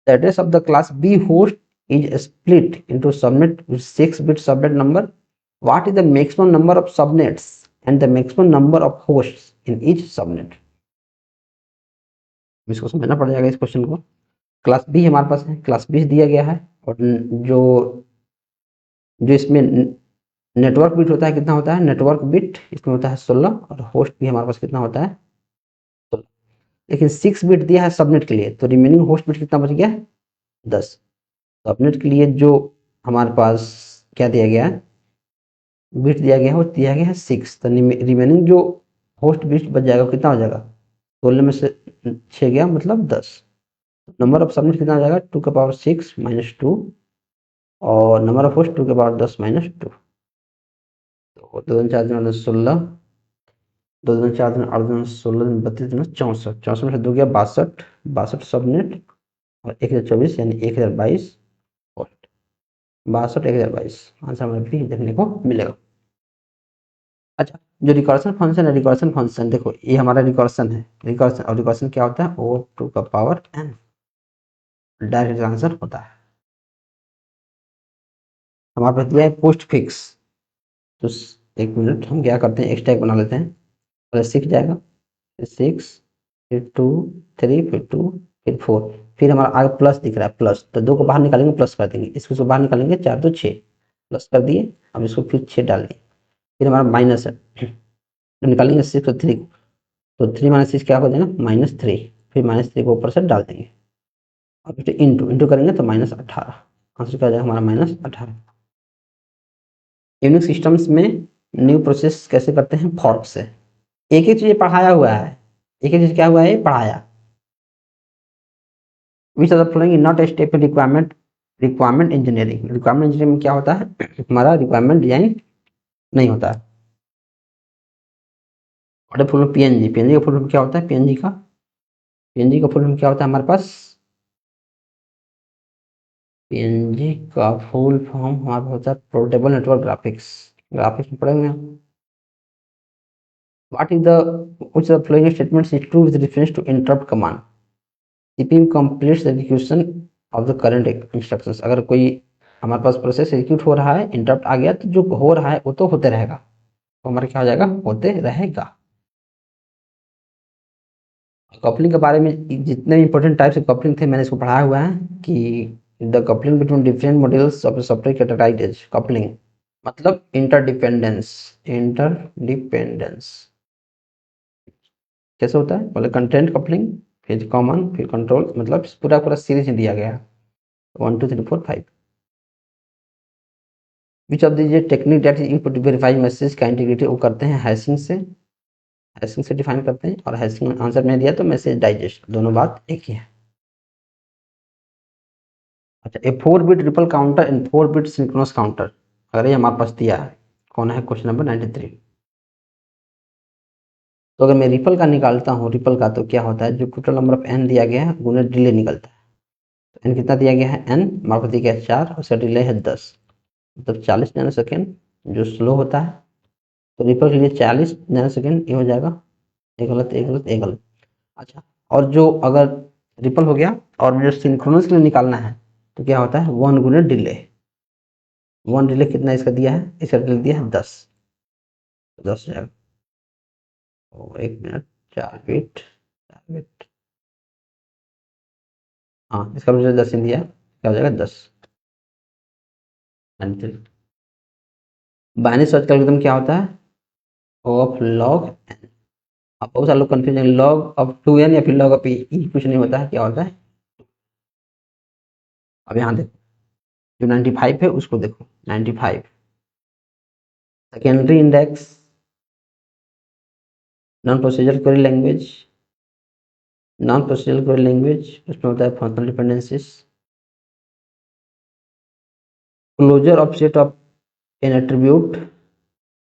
The address of the class B host is split into subnet with 6-bit subnet number. What is the maximum number of subnets and the maximum number of hosts in each subnet? इसको समझना पड़ जाएगा इस question को। Class B हमारे पास है, class B दिया गया है, और जो जो इसमें नेटवर्क बिट होता है कितना होता है, नेटवर्क बिट इसमें होता है 16, और होस्ट भी हमारे पास कितना होता है 16। लेकिन 6 बिट दिया है सबनेट के लिए, तो रिमेनिंग होस्ट बिट कितना बच गया 10। सबनेट के लिए जो हमारे पास क्या दिया गया है, बिट दिया गया है, वो दिया गया है 6, तो रिमेनिंग जो होस्ट बिट बच जाएगा कितना हो जाएगा, 16 में से 6 गया मतलब 10। नंबर ऑफ सबनेट कितना हो जाएगा 2 का पावर 6 माइनस 2, और नंबर ऑफ होस्ट 2 के पावर 10 माइनस 2। तो 2 4 दिन 16, 2 दिन 4 दिन 8 दिन 16 दिन 32 दिन 64, 64 में से 2 गया 62, 62 सबनेट, और 1024 यानी 1022 होस्ट, 62 1022, आंसर हमें भी देखने को मिलेगा। अच्छा, जो रिकर्सन फंक्शन है, रिकर्सन फंक्शन देखो, ये हमारा रिकर्सन है, रिकर्सन, और रिकर्सन क्या होता है, ओ टू का पावर n, डायरेक्ट आंसर होता है। हमारे पास दिया है पोस्ट फिक्स, तो एक मिनट हम क्या करते हैं, एक्स्ट्रा बना लेते हैं, पहले 6 जाएगा, फिर 6, फिर 2, 3, फिर 2, फिर 4, फिर हमारा आगे प्लस दिख रहा है, प्लस, तो 2 को बाहर निकालेंगे प्लस कर देंगे, इसको बाहर निकालेंगे 4 2 6, प्लस कर दिए, अब इसको फिर 6 डाल दिए, फिर हमारा माइनस है, तो निकालेंगे 6 और 3, तो 3 माइनस 6 क्या हो जाएगा -3, फिर -3 को ऊपर से डाल देंगे, अब फिर इंटू इंटू करेंगे तो -18, आंसर क्या हो जाएगा हमारा -18। यूनिक्स सिस्टम्स में न्यू प्रोसेस कैसे करते हैं, फॉर्क से। एक एक चीज पढ़ाया हुआ है, एक एक चीज क्या हुआ है, पढ़ाया। Which are the following is not a step in requirement engineering. Requirement engineering में क्या होता है, हमारा रिक्वायरमेंट डिजाइन नहीं होता है। और फुल पीएनजी, पीएनजी का फुल फॉर्म क्या होता है, पीएनजी का फुल फॉर्म क्या होता है हमारे पास, पीएनजी का फुल फॉर्म हमारे पास होता है पोर्टेबल नेटवर्क ग्राफिक्स। ग्राफिक्स में पढ़ेंगे हम। What is the which of the following statements is true with reference to interrupt command. CPM completes the execution of the current instructions. अगर कोई हमारे पास प्रोसेस एग्जीक्यूट हो रहा है, इंटरप्ट आ गया, तो जो हो रहा है वो तो होते रहेगा, तो हमारा क्या हो जाएगा, होते रहेगा। कपलिंग के बारे में जितने भी इंपॉर्टेंट टाइप्स ऑफ कपलिंग थे मैंने इसको पढ़ाया हुआ है कि the coupling between different modules of software categorized as coupling, मतलब इंटरडिपेंडेंस। इंटरडिपेंडेंस कैसे होता है, बोले कंटेंट कपलिंग, फिर कॉमन, फिर कंट्रोल, मतलब पूरा पूरा सीरीज में दिया गया है 1 2 3 4 5। Which of the technique that is used to verify message का इंटीग्रिटी, वो करते हैं हैशिंग से, हैशिंग से डिफाइन करते हैं। और हैशिंग आंसर में दिया तो मैसेज डाइजेस्ट, दोनों बात एक ही है। अच्छा, ए 4 bit ripple counter and 4 bit synchronous counter, अगर ये हमारे पास दिया है, कौन है, क्वेश्चन नंबर 93। तो अगर मैं रिपल का निकालता हूँ, रिपल का, तो क्या होता है, जो टोटल नंबर ऑफ एन दिया गया है गुने डिले निकलता है। तो एन कितना दिया गया है, एन हमारे पास दिया गया है 4, उसका डिले है 10, मतलब 40 नैनो सेकेंड जो स्लो होता है। तो रिपल के लिए 40 नैनो सेकेंड ये हो जाएगा, एक गलत एक गलत एक गलत। अच्छा, और जो अगर रिपल हो गया और मुझे सिंक्रोनस के लिए निकालना है, तो क्या होता है, 1 गुने डिले। 1 डिले कितना इसका दिया है, इसका डिले दिया है 10, 10 हो जाएगा। और 1 मिनट, 4 बिट, 4 बिट, हाँ इसका डिले 10 ही दिया है, क्या हो जाएगा 10। बाइनरी सर्च का एल्गोरिथम क्या होता है, ऑफ लॉग एन। अब बहुत सारे लोग कंफ्यूजन, लॉग ऑफ 2n या फिर लॉग ऑफ e, कुछ नहीं होता है, क्या होता है। अब यहाँ देखो, जो 95 है उसको देखो, 95 secondary index, non procedure query language, non procedure query language उसमें होता है functional dependencies, closure of set of N attribute,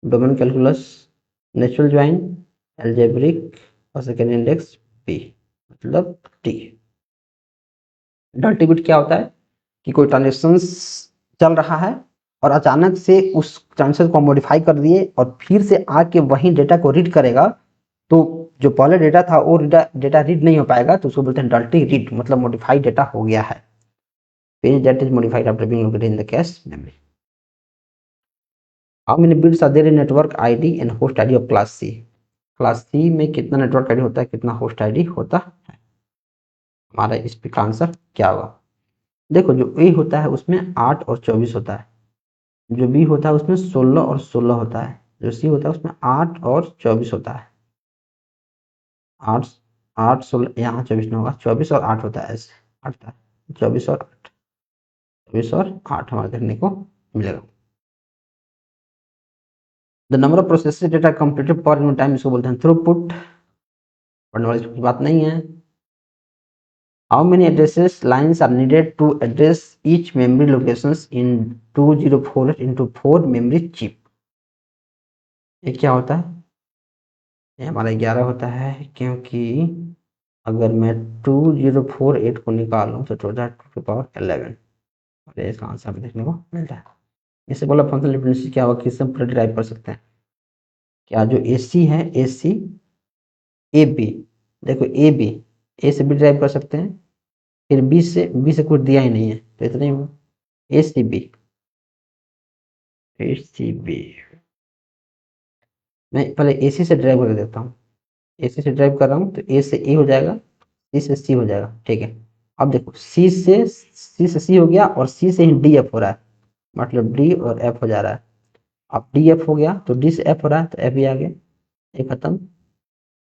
domain calculus, natural join, algebraic, और सेकेंड इंडेक्स पी, मतलब टी। डर्टी बिट क्या होता है कि कोई ट्रांजेक्शन चल रहा है और अचानक से उस ट्रांजेक्शन को मॉडिफाई कर दिए और फिर से आके वही डेटा को रीड करेगा, तो जो पहले डेटा था वो डेटा रीड नहीं हो पाएगा, तो उसको बोलते हैं डर्टी रीड, मतलब मॉडिफाइड डेटा हो गया है। Page that is modified after being located in the cache memory. How many bits are there in network ID and host ID of class C. Class C में कितना network ID होता है, कितना host ID होता है, हमारा इस का आंसर क्या होगा। देखो, जो ए होता है उसमें 8 और 24 होता है, जो बी होता है उसमें 16 और 16 होता है, जो सी होता है उसमें 8 और 24 होता है। 8 8 16, यहाँ 24 नहीं होगा, 24 और 8 होता है, ऐसे 8 होता है, 24 और 8, 24 और 8 हमारे देखने को मिलेगा। The number of processes data completed per unit time, इसको बोलते हैं थ्रूपुट, पढ़ने वाली बात नहीं है। How many addresses lines are needed to address each memory locations in 204 into 4 memory chip. ये क्या होता है, ये हमारा 11 होता है, क्योंकि अगर मैं 2048 को निकालूं तो 2 और इसका आंसर भी देखने को मिलता है। इससे बोला फंक्शनल डिपेंडेंसी क्या होगा, किससे पूरा डिराइव कर सकते हैं, क्या जो ए सी है, ए सी ए बी, देखो ए बी, ए से भी डिराइव कर सकते हैं, फिर बी से कुछ दिया ही नहीं है, तो इतना ही ए सी बी, ए सी बी। मैं पहले ए सी से ड्राइव करके देता हूँ, ए सी से ड्राइव कर रहा हूँ, तो ए से ए हो जाएगा, सी से सी हो जाएगा, ठीक है। अब देखो, सी से सी हो गया और सी से ही डी एफ हो रहा है, मतलब डी और एफ हो जा रहा है। अब डी एफ हो गया तो डी से एफ हो रहा है, तो एफ भी आ गया, ये खत्म।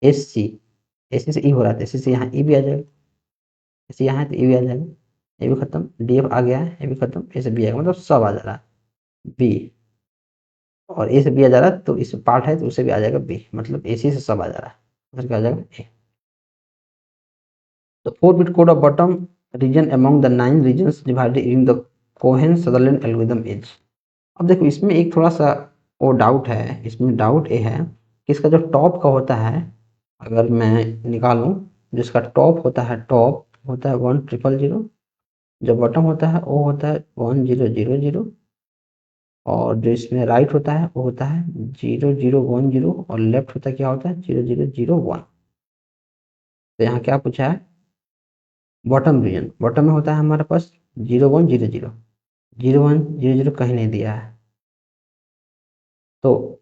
एस सी, एस सी से ई हो रहा है, एस सी से यहाँ ई भी आ जाएगा, एस यहाँ है तो ई भी आ जाएगा, ये भी खत्म, डी एफ आ गया है, ये भी खत्म, ए से बी आएगा, मतलब सब आ जा रहा है। बी, और ए से बी आ जा रहा है तो इस पार्ट है तो उसे भी आ जाएगा बी, मतलब ए सी से सब आ जा रहा है, उधर क्या आ जाएगा ए। The 4-bit code of bottom region among the 9 regions divided in the Cohen-Sutherland algorithm is। अब देखो इसमें एक थोड़ा सा वो डाउट है, इसमें डाउट ये है कि इसका जो टॉप का होता है, अगर मैं निकालूं, जिसका टॉप होता है, टॉप होता है 1000, जो बॉटम होता है वो होता है 1000, और जो इसमें राइट होता है वो होता है 0010, और लेफ्ट होता है क्या होता है 0001। तो यहाँ क्या पूछा है, बॉटम रीजन, बॉटम में होता है हमारे पास 0100, 0100 कहीं नहीं दिया है, तो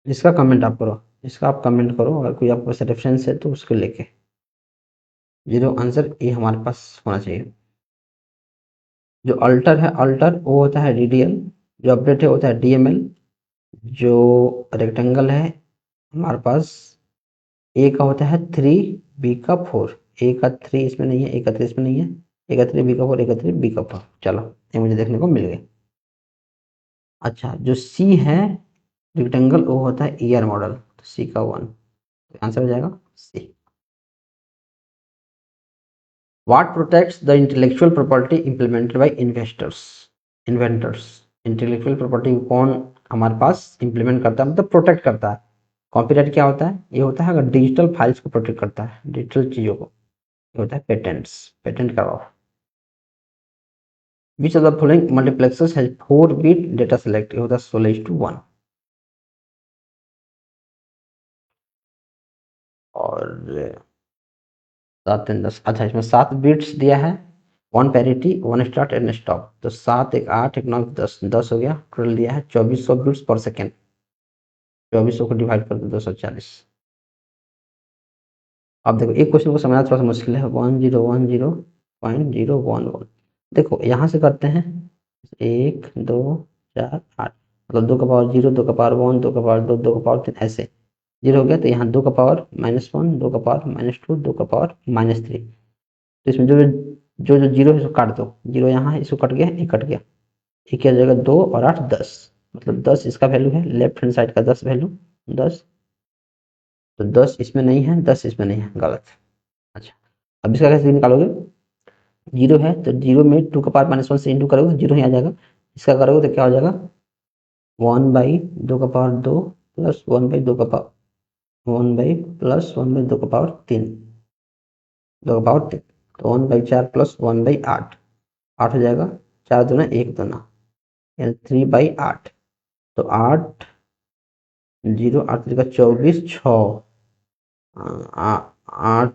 इसका कमेंट आप करो, इसका आप कमेंट करो, अगर कोई आपके पास रेफरेंस है तो उसको लेके। जीरो आंसर ये हमारे पास होना चाहिए। जो अल्टर है, अल्टर वो होता है डीडीएल, जो अपडेट है होता है डीएमएल, जो रेक्टेंगल है हमारे पास ए का होता है 3, बी का 4, ए का 3 इसमें नहीं है, ए का 3 इसमें नहीं है, ए का 3 बी का 4, ए का 3 बी का 4। चलो ये मुझे देखने को मिल गए। अच्छा जो सी है रेक्टेंगल वो होता है ईआर मॉडल, तो सी का 1, तो आंसर हो जाएगा सी। What protects the intellectual property implemented by inventors? Intellectual property कौन हमारे पास इंप्लीमेंट करता है, मतलब प्रोटेक्ट करता है। कॉपीराइट क्या होता है, ये होता है अगर डिजिटल फाइल्स को प्रोटेक्ट करता है, डिजिटल चीजों को, ये होता है पेटेंट्स, पेटेंट करवाओ। विच of the following multiplexers has 4-bit data select, ये होता है 16:1। और 7 3 10, अच्छा इसमें 7 बिट्स दिया है, 1 पैरिटी 1 स्टार्ट एंड स्टॉप, तो 7 1 8 1 9 10, 10 हो गया, टोटल दिया है 2400 बिट्स पर सेकेंड, 2400 को डिवाइड कर दो 240। अब देखो एक क्वेश्चन को समझना थोड़ा सा मुश्किल है, 1010.011। देखो यहाँ से करते हैं 1 2 4 8, मतलब 2 का पावर 0, 2 का पावर 1, 2 का पावर 2, 2 का पावर 3, ऐसे 0 हो गया, तो यहाँ 2 का पावर -1, 2 का पावर -2, 2 का पावर -3। तो इसमें जो जो जो जीरो है इसको काट दो, जीरो यहाँ है इसको कट गया, एक कट गया, एक क्या जगह 2 और 8 10, मतलब 10 इसका वैल्यू है, लेफ्ट हैंड साइड का 10 वैल्यू 10, तो 10 इसमें नहीं है, 10 इसमें नहीं है, गलत। अच्छा अब इसका कैसे निकालोगे, जीरो है तो जीरो में 2 का पावर -1 से इंटू करोगे तो जीरो ही आ जाएगा, इसका करोगे तो क्या हो जाएगा 1/2 का पावर 2 प्लस 1/2 का पावर 1/+1/2 का पावर 3, 2 का पावर 3, तो 1/4 प्लस 1/8, 8 हो जाएगा, 4 दूना 1 दूना, 3/8, तो 8 0 8 का 24 6, 8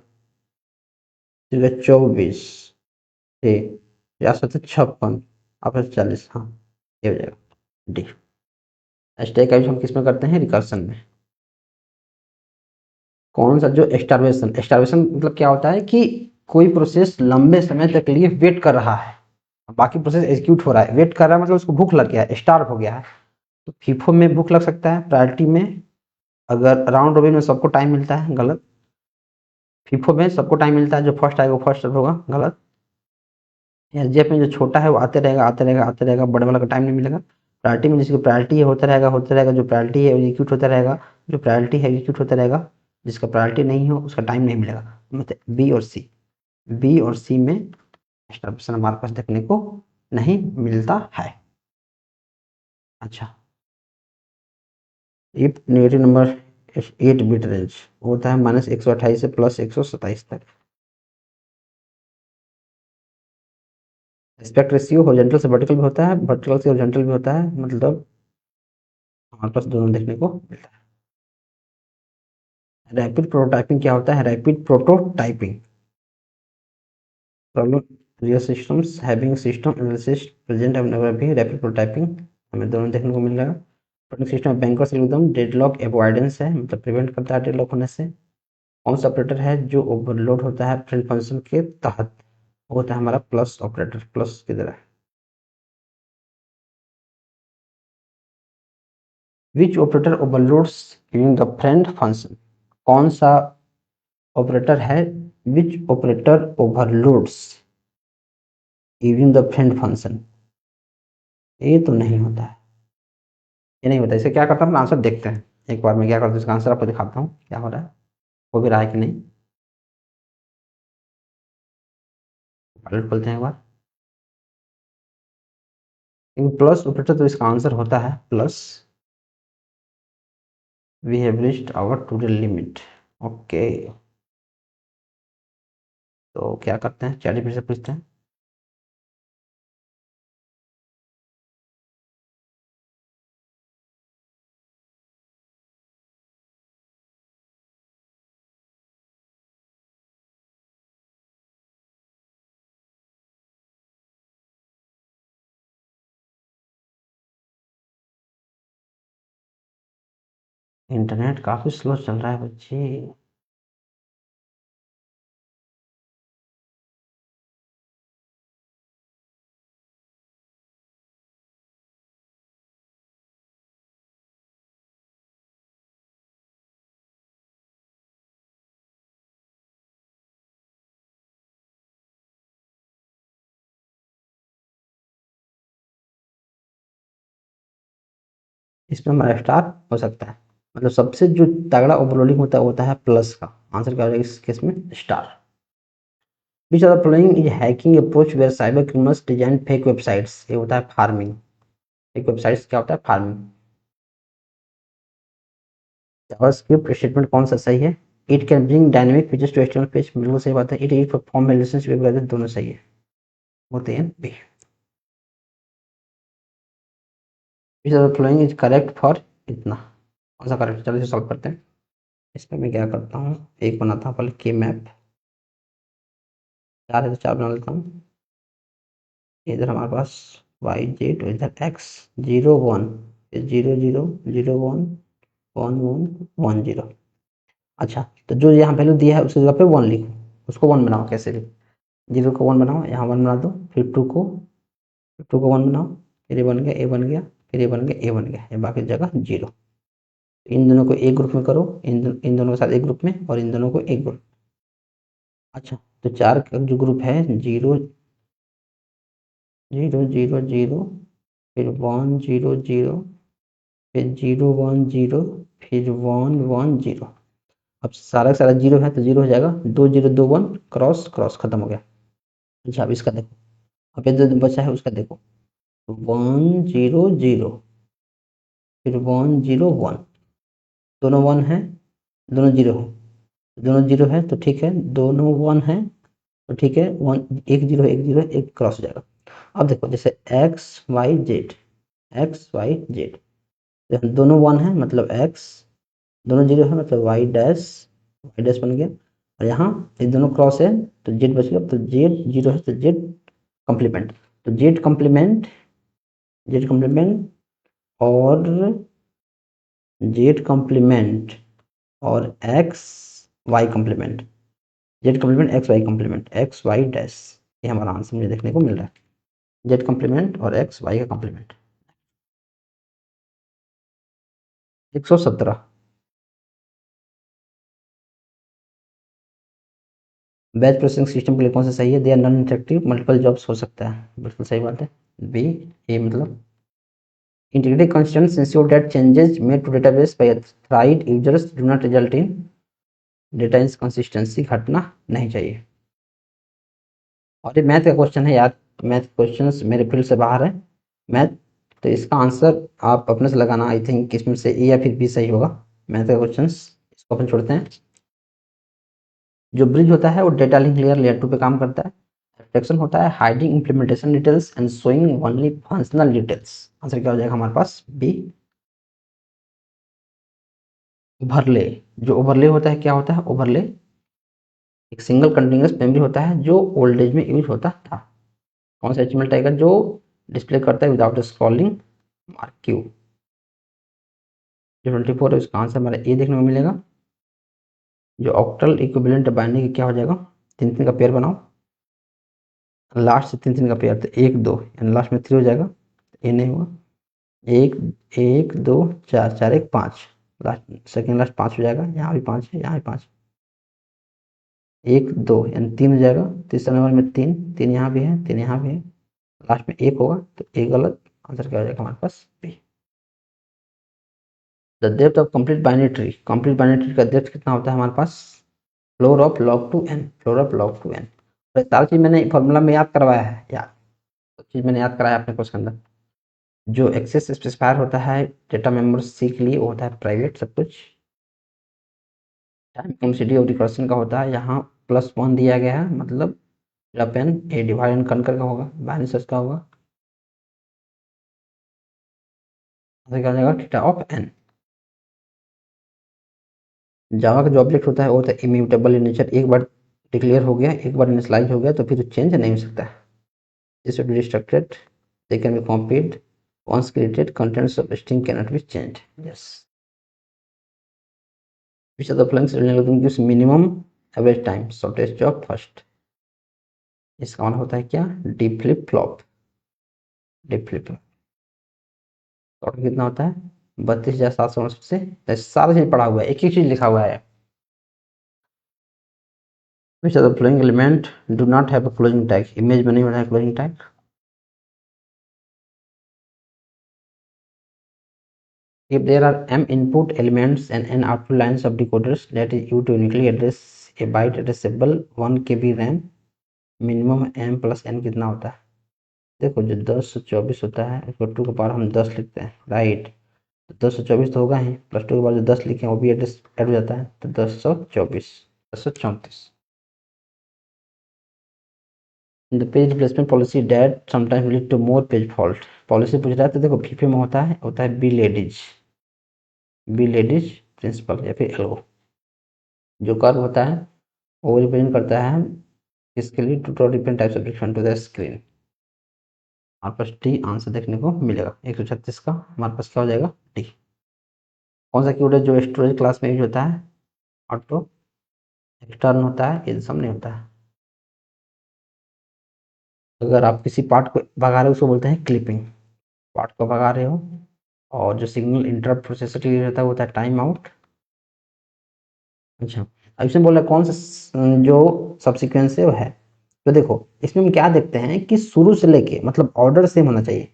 का 24 या 56, आप 40, हाँ ये हो जाएगा डी। स्टैक का यूज हम किस में करते हैं, रिकर्सन में। कौन सा, जो स्टार्वेशन, स्टार्वेशन मतलब क्या होता है कि कोई प्रोसेस लंबे समय तक के लिए वेट कर रहा है, बाकी प्रोसेस एग्जीक्यूट हो रहा है, वेट कर रहा है मतलब उसको भूख लग गया है, स्टार्व हो गया है। तो फीफो में भूख लग सकता है, प्रायोरिटी में अगर राउंड रोबिन में सबको टाइम मिलता है, गलत। फीफो में सबको टाइम मिलता है, जो फर्स्ट आएगा वो फर्स्ट होगा, गलत। एसजीएफ में जो छोटा है वो आते रहेगा आते रहेगा आते रहेगा, बड़े वाला का टाइम नहीं मिलेगा। प्रायोरिटी में जिसकी प्रायोरिटी है होता रहेगा, जो प्रायोरिटी है एग्जीक्यूट होता रहेगा, जो प्रायोरिटी है एग्जीक्यूट होता रहेगा, जिसका प्रायोरिटी नहीं हो उसका टाइम नहीं मिलेगा, मतलब बी और सी, बी और सी में ऑप्शन हमारे पास देखने को नहीं मिलता है। अच्छा if negative number 8-bit range होता है -128 से +127 तक। एस्पेक्ट रेशियो हॉरिजॉन्टल से वर्टिकल भी होता है, वर्टिकल से हॉरिजॉन्टल भी होता है, मतलब हमारे पास दोनों देखने को मिलता है। रैपिड प्रोटोटाइपिंग क्या होता है, rapid prototyping problem real systems having system analysis present and never भी, रैपिड प्रोटोटाइपिंग हमें दोनों देखने को मिल जाएगा। Operating system bankers algorithm deadlock avoidance है, मतलब प्रिवेंट करता है डेडलॉक होने से। कौन सा ऑपरेटर है जो ओवरलोड होता है प्रिंट फंक्शन के तहत, वो होता है हमारा प्लस ऑपरेटर, प्लस की तरह। Which operator overloads during the friend function, कौन सा ऑपरेटर है, which operator overloads using the friend function, ये तो नहीं होता है, ये नहीं होता। इसे क्या करता हूँ, अपना आंसर देखते हैं एक बार। मैं क्या करता हूँ, इसका आंसर आपको दिखाता हूँ क्या हो रहा है, हो भी रहा है कि नहीं। पायलट खोलते हैं एक बार। प्लस ऑपरेटर तो इसका आंसर होता है plus. We have reached our to the limit. Okay, तो क्या करते हैं, चैट जीपीटी से पूछते हैं। इंटरनेट काफी स्लो चल रहा है बच्चे। इसमें हमारा स्टार हो सकता है, मतलब सबसे जो तगड़ा ओवरलोडिंग होता है वो होता है प्लस का। आंसर क्या हो जाएगा इस केस में, star. Which are the following is hacking approach where cyber criminals design fake websites. ये होता है फार्मिंग। फेक वेबसाइट्स क्या होता है, फार्मिंग। जावास्क्रिप्ट स्टेटमेंट कौन सा सही है, it can bring dynamic features to external page, बिल्कुल सही बात है। It is perform validations web browser, दोनों सही है, होते हैं B. Which are the following is correct for इतना, कौन सा करेक्ट, चलो इसे सॉल्व करते हैं। इसमें मैं क्या करता हूँ, एक बनाता हूँ पहले के मैप। चार है तो चार बना लेता हूँ। इधर हमारे पास वाई जेड और इधर एक्स, 0 1, 0 0 0 1 1 1 1 0। अच्छा, तो जो यहाँ वैल्यू दिया है उसकी जगह पे 1 लिखो, उसको 1 बनाओ कैसे भी। 0 को 1 बनाओ, यहाँ 1 बना दो, फिर 2 को 1 बनाओ, फिर ये बन गया, ए बन गया, फिर ये बन गया, ए बन गया, ये बाकी जगह 0। इन दोनों को एक ग्रुप में करो, इन दोनों के साथ एक ग्रुप में, और इन दोनों को एक ग्रुप। अच्छा, तो चार का जो ग्रुप है, 0 0 0 0, फिर 1 0 0, फिर 0 1 0, फिर 1 1 0। अब सारा का सारा 0 है तो 0 हो जाएगा, 2 0 2 1, क्रॉस क्रॉस खत्म हो गया। अच्छा, अब इसका देखो, अब ये जो बचा है उसका देखो, 1 0 0, फिर 1 0 1, दोनों 1 है, दोनों 0 है, दोनों 0 है तो ठीक है, दोनों 1 है तो ठीक है, 1 एक 0 एक 0 एक क्रॉस हो जाएगा। अब देखो जैसे X Y Z, X Y Z, दोनों 1 है मतलब एक्स, दोनों 0 है मतलब वाई डैश बन गया, और यहाँ ये दोनों क्रॉस है तो जेड बच गया, तो जेड 0 है तो जेड कम्प्लीमेंट, तो जेड कम्प्लीमेंट और जेड कम्प्लीमेंट और X Y complement, Z complement X Y complement, X Y dash, ये हमारा आंसर मुझे देखने को मिल रहा है, जेड कम्प्लीमेंट और एक्स वाई का कम्प्लीमेंट। 117। बैच प्रोसेसिंग सिस्टम के लिए कौन सा सही है, they are non interactive, multiple jobs हो सकता है, बिल्कुल सही बात है बी। ए मतलब integrity constants ensure that changes made to database by authorized users do not result in data inconsistency, घटना नहीं चाहिए। और ये मैथ का क्वेश्चन है यार, मैथ क्वेश्चंस मेरे फील्ड से बाहर है मैथ, तो इसका आंसर आप अपने से लगाना। आई थिंक इसमें से ए या फिर बी सही होगा मैथ का क्वेश्चंस, इसको अपन छोड़ते हैं। जो ब्रिज होता है वो डेटा लिंक लेयर लेयर 2 पे काम करता है। एब्स्ट्रैक्शन होता है hiding implementation details and showing only functional details. Answer क्या हो जाएगा हमारे पास, बी। ओवरले, जो ओवरले होता है क्या होता है, ओवरले एक सिंगल कंटिन्यूअस मेमोरी होता है जो ओल्ड एज में यूज होता था। कौन सा एचटीएमएल टैग है जो डिस्प्ले करता है विदाउट स्क्रॉलिंग मार्क क्यू। जो 24 है उसका आंसर हमारा ए देखने को मिलेगा। जो ऑक्टल इक्विवेलेंट बाइनरी क्या हो जाएगा, 3 3 का पेयर बनाओ, लास्ट से 3 3 का पेयर, तो 1 2 यानी लास्ट में 3 हो जाएगा, ए नहीं हुआ। 1 1 2 4 4 1 5, लास्ट सेकेंड लास्ट 5 हो जाएगा, यहाँ भी 5 है, यहाँ भी 5, 1 2 यानी 3 हो जाएगा। तीसरा नंबर में 3 3 यहाँ भी है, 3 यहाँ भी है, लास्ट में 1 होगा तो 1 गलत, आंसर क्या हो जाएगा हमारे पास B. The depth of complete binary tree, complete binary tree का डेप्थ कितना होता है हमारे पास, floor of log two N, floor of log two N. सारी चीज मैंने फॉर्मूला में याद करवाया है, याद चीज मैंने याद कराया अपने कोर्स के अंदर। जो एक्सेस स्पेसिफायर होता है डेटा मेंबर सी के लिए वो होता है प्राइवेट सब कुछ। टाइम कॉम्प्लेक्सिटी ऑफ रिकर्सन का होता है यहाँ +1 दिया गया है, मतलब पेन ए डिवाइड एंड कनकर का होगा, बाइनरी सर्च का होगा, क्या हो जाएगा थीटा ऑफ एन। जावा का जो ऑब्जेक्ट होता है वो होता है इम्यूटेबल इन नेचर, एक बार डिक्लेयर हो गया, एक बार इनिशियलाइज हो गया तो फिर चेंज नहीं हो सकता है। This should be restricted, they can be copied, once created contents of string cannot be changed. Yes, which of the following algorithm gives minimum average time, shortest job first? इसका मतलब होता है क्या, D flip flop, D flip flop total कितना होता है 32,759 से, सारा चीज पढ़ा हुआ है, एक एक चीज लिखा हुआ है। Which of the following element do not have a closing tag? Image में नहीं होता है closing tag। If there are m input elements and n output lines of decoders that is used to uniquely address a byte addressable 1 KB RAM, minimum m plus n कितना होता है। देखो जो 1024 होता है उसको 2 के पावर हम 10 लिखते हैं, राइट, तो 1024 तो होगा ही, प्लस 2 के बाद जो 10 लिखे हैं वो भी एड्रेस ऐड हो जाता है, तो 1024, 1034। The page replacement policy that sometimes lead to more page fault, policy पूछ रहा है तो देखो फीफे में होता है Belady's, Belady's principle या फिर एलओ। जो कर्व होता है वो रिप्रेजेंट करता है इसके लिए two different types of different to the screen. हमारे पास डी आंसर देखने को मिलेगा 136 का, हमारे पास क्या हो जाएगा डी। कौन सा कीवर्ड है जो स्टोरेज क्लास में यूज होता है, ऑटो एक्सटर्न होता है, ये सब नहीं होता है। अगर आप किसी पार्ट को भगा रहे हो उसको बोलते हैं क्लिपिंग, पार्ट को भगा रहे हो। और जो सिग्नल इंटरप्ट प्रोसेसर के लिए रहता है वो होता है टाइम आउट। अच्छा, अब इसमें बोला कौन सा जो सबसिक्वेंस है वो है, तो देखो इसमें हम क्या देखते हैं कि शुरू से लेके मतलब ऑर्डर सेम होना चाहिए,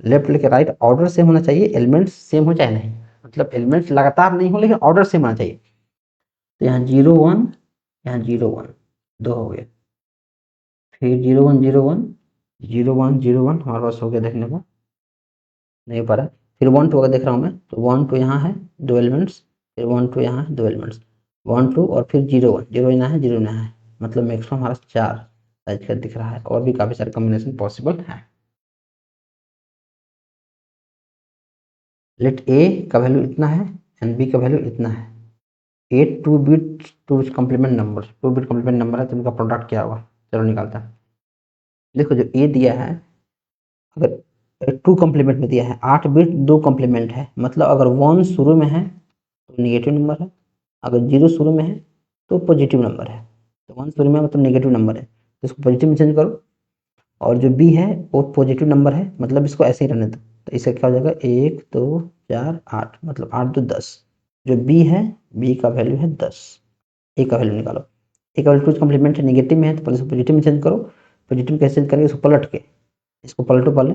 लेफ्ट लेके राइट ऑर्डर सेम होना चाहिए, एलिमेंट्स सेम हो चाहे नहीं, मतलब एलिमेंट्स लगातार नहीं हो लेकिन ऑर्डर सेम होना चाहिए। तो यहाँ 0 1, यहाँ 0 1, दो हो गए, फिर 0 1 0 1, 0 1 0 1 हमारे पास हो गया देखने को नहीं पा रहा, फिर 1 2 अगर देख रहा हूँ मैं तो 1 2 यहाँ है दो एलिमेंट्स, फिर 1 2 यहाँ है दो एलिमेंट्स, 1 2 और फिर 0 1, 0 यहाँ है 0 यहाँ है, मतलब मैक्सिमम हमारा 4 साइज का दिख रहा है, और भी काफ़ी सारे कॉम्बिनेशन पॉसिबल है। लेट ए का वैल्यू इतना है एंड बी का वैल्यू इतना है, A 2 bit two complement number, 2 bit complement number है तो इनका प्रोडक्ट क्या होगा, चलो निकालता है। देखो जो ए दिया है, अगर 2 कॉम्प्लीमेंट में दिया है 8 बिट 2 कॉम्प्लीमेंट है, मतलब अगर 1 शुरू में है तो नेगेटिव नंबर है, अगर 0 शुरू में है तो पॉजिटिव नंबर है, तो 1 शुरू में मतलब नेगेटिव नंबर है तो इसको पॉजिटिव में चेंज करो, और जो बी है वो पॉजिटिव नंबर है मतलब इसको ऐसे ही रहने दो, तो इसका क्या हो जाएगा 1 2 4 8, मतलब 8 2 10, जो बी है बी का वैल्यू है 10, ए का वैल्यू निकालो, ए का वैल्यू टू कॉम्प्लीमेंट है नेगेटिव में है तो पहले इसको पॉजिटिव में चेंज करो, पॉजिटिव कैसे चेंज करेंगे इसको पलट के, इसको पलटो पहले,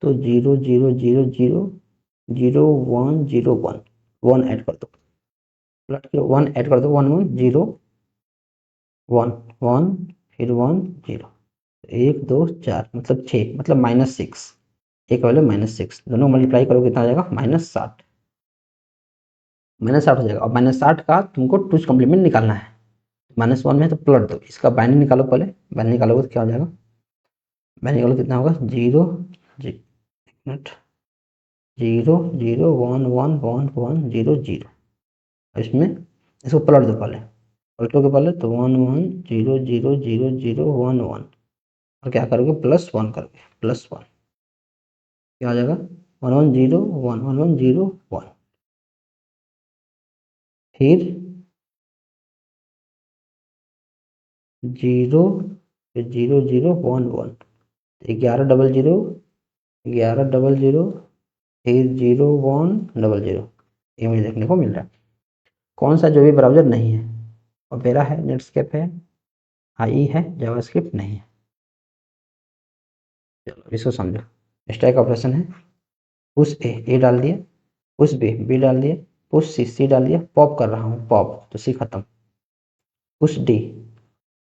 तो 0 0 0 0 0 1 0 1, 1 ऐड कर दो, पलट के 1 ऐड कर दो, 1 1 0 1 1, फिर 1 0, 1 2 4 मतलब 6, मतलब -6, एक वैल्यू -6, दोनों मल्टीप्लाई करोगे कितना आ जाएगा -60, -60 हो जाएगा, और -60 का तुमको टू कॉम्प्लीमेंट निकालना है, -1 में है तो पलट दो, इसका बाइनरी निकालो पहले, बाइनरी निकालोगे तो क्या हो जाएगा, बाइनरी निकालो कितना होगा 0 मिनट 0 0 1 1 1 1 0 0, इसमें इसको पलट दो पहले, पलटोगे पहले तो 1 1 0 0 0 0 1 1, और क्या करोगे +1 करोगे, +1 क्या हो जाएगा 1 1 0 1 1 1 0 1, फिर 0 फिर 0 0 1 1, 11 0 0 11 0 0, फिर 0 1 0 0, ये मुझे देखने को मिल रहा है। कौन सा जो भी ब्राउजर नहीं है, ओपेरा है, नेटस्केप है, आई है, जावास्क्रिप्ट नहीं है, चलो इसको समझो। स्टैक ऑपरेशन है, पुश ए डाल दिया, पुश बी डाल दिया, पुश सी डाल दिया, पॉप कर रहा हूँ पॉप तो सी खत्म, पुश डी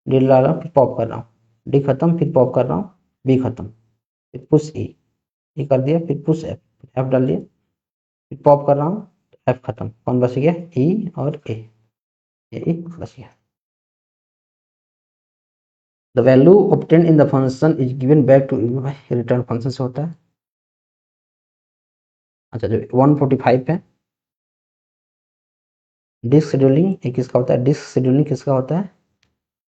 डाल रहा हूँ फिर पॉप कर रहा हूँ, डी खत्म फिर पॉप कर रहा हूँ, बी खत्म, फिर पुश ई कर दिया, फिर पुश एफ डाल दिया, फिर पॉप कर रहा हूँ, एफ खत्म, कौन बच गया ई और ए बच गया। The value obtain in the function is given back to return function से होता है। अच्छा जो 145 है, डिस्क शेड्यूलिंग ये किसका होता है, डिस्क शेड्यूलिंग किसका होता है,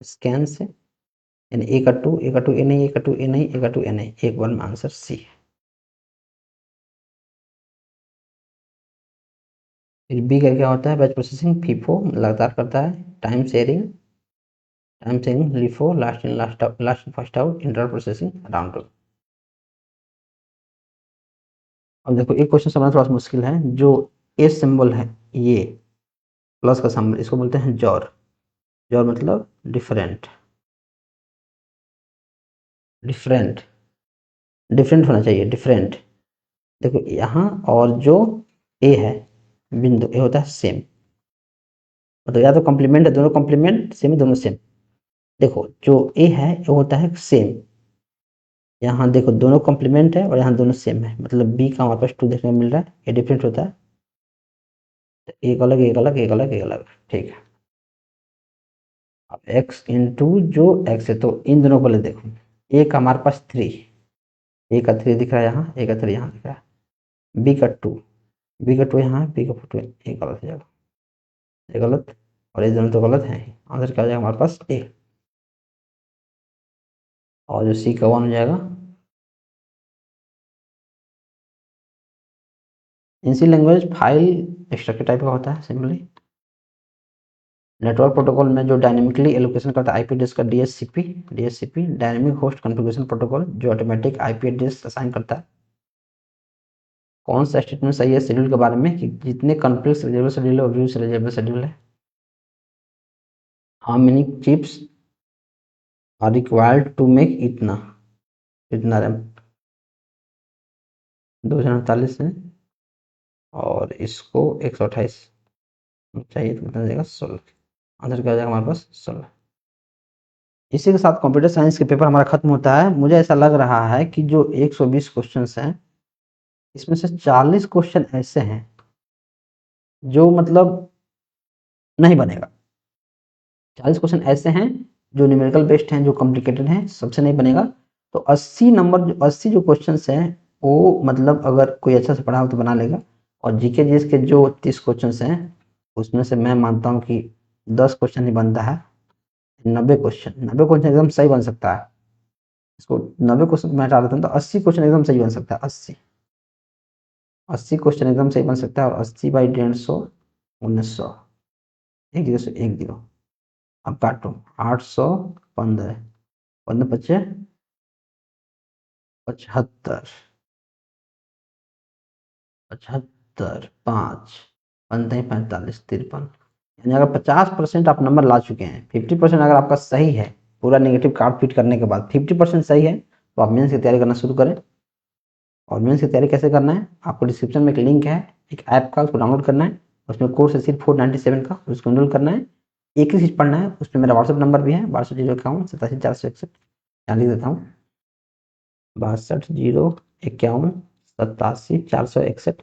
स्कैन से, यानी ए का टू ए नहीं, ए का टू ए नहीं, ए का टू ए नहीं, एक बार में आंसर सी है। फिर बी का क्या होता है, बैच प्रोसेसिंग, फीफो लगातार करता है, time sharing LIFO, last in last first out, inter processing, round trip. अब देखो एक क्वेश्चन समझना थोड़ा सा मुश्किल है, जो ए सिंबल है ये प्लस का सिंबल, इसको बोलते हैं जॉर, जॉर मतलब डिफरेंट, डिफरेंट डिफरेंट होना चाहिए, डिफरेंट। देखो यहाँ और जो ए है बिंदु ए होता है सेम, मतलब या तो कॉम्प्लीमेंट है, दोनों कॉम्प्लीमेंट सेम है, दोनों सेम। देखो जो ए है वो होता है सेम, यहाँ देखो दोनों कॉम्प्लीमेंट है और यहाँ दोनों सेम है, मतलब बी का हमारे पास 2 देखने को मिल रहा है, ये डिफरेंट होता है, एक अलग एक अलग एक अलग एक अलग, ठीक है। अब x इंटू जो x है, तो इन दोनों को ले देखो, ए का हमारे पास 3, ए का 3 दिख रहा है यहाँ, ए का 3 यहाँ दिख रहा है, बी का 2, बी का 2 यहाँ है, बी का 2 एक गलत हो जाएगा, ये गलत और ये दोनों तो गलत है, आंसर क्या हो जाएगा हमारे पास ए, और जो सी का 1 हो जाएगा। इनसी लैंग्वेज फाइल स्ट्रक्चर टाइप का होता है सिंपली। नेटवर्क प्रोटोकॉल में जो डायनेमिकली एलोकेशन करता है आईपी एड्रेस का DSCP dynamic host configuration protocol, जो ऑटोमेटिक आईपी एड्रेस असाइन करता है। कौन सा स्टेटमेंट सही है शेड्यूल के बारे में कि जितने कॉन्फ्लिक्ट सीरियलाइजेबल शेड्यूल है व्यू सीरियलाइजेबल शेड्यूल है। How many chips are required to make इतना, इतना रैम 248 है, और इसको 128 चाहिए तो कितना जाएगा 16, आंसर क्या हो जाएगा हमारे पास 16। इसी के साथ कंप्यूटर साइंस के पेपर हमारा खत्म होता है। मुझे ऐसा लग रहा है कि जो 120 क्वेश्चंस हैं इसमें से 40 क्वेश्चन ऐसे हैं जो मतलब नहीं बनेगा, 40 क्वेश्चन ऐसे हैं जो न्यूमेरिकल बेस्ड हैं, जो कॉम्प्लिकेटेड हैं, सबसे नहीं बनेगा। तो 80 नंबर, जो 80 जो क्वेश्चन हैं वो मतलब अगर कोई अच्छा से पढ़ा हो तो बना लेगा। और जीके जीएस के जो 30 क्वेश्चन हैं उसमें से मैं मानता हूँ कि 10 क्वेश्चन ही बनता है, 90 क्वेश्चन एकदम सही बन सकता है। इसको 90 क्वेश्चन मैं हटा देता हूँ तो 80 क्वेश्चन एकदम सही बन सकता है, 80 क्वेश्चन एकदम सही बन सकता है। और 80 बाई 150 1900, एक जीरो से एक जीरो, अब काटो 815, 15 पच्चे 75, 75 5 15 45 53, यानी अगर 50% आप नंबर ला चुके हैं, 50% अगर आपका सही है, पूरा नेगेटिव कार्ड फिट करने के बाद 50% सही है, तो आप मेंस की तैयारी करना शुरू करें। और मेंस की तैयारी कैसे करना है, आपको डिस्क्रिप्शन में एक लिंक है एक ऐप का, उसको डाउनलोड करना है, उसमें कोर्स है सिर्फ 497 का, उसको इनरोल करना है। एक ही चीज़ पढ़ना है, उसमें मेरा व्हाट्सअप नंबर भी है 6201 यहाँ लिख देता हूँ 6201 87 461।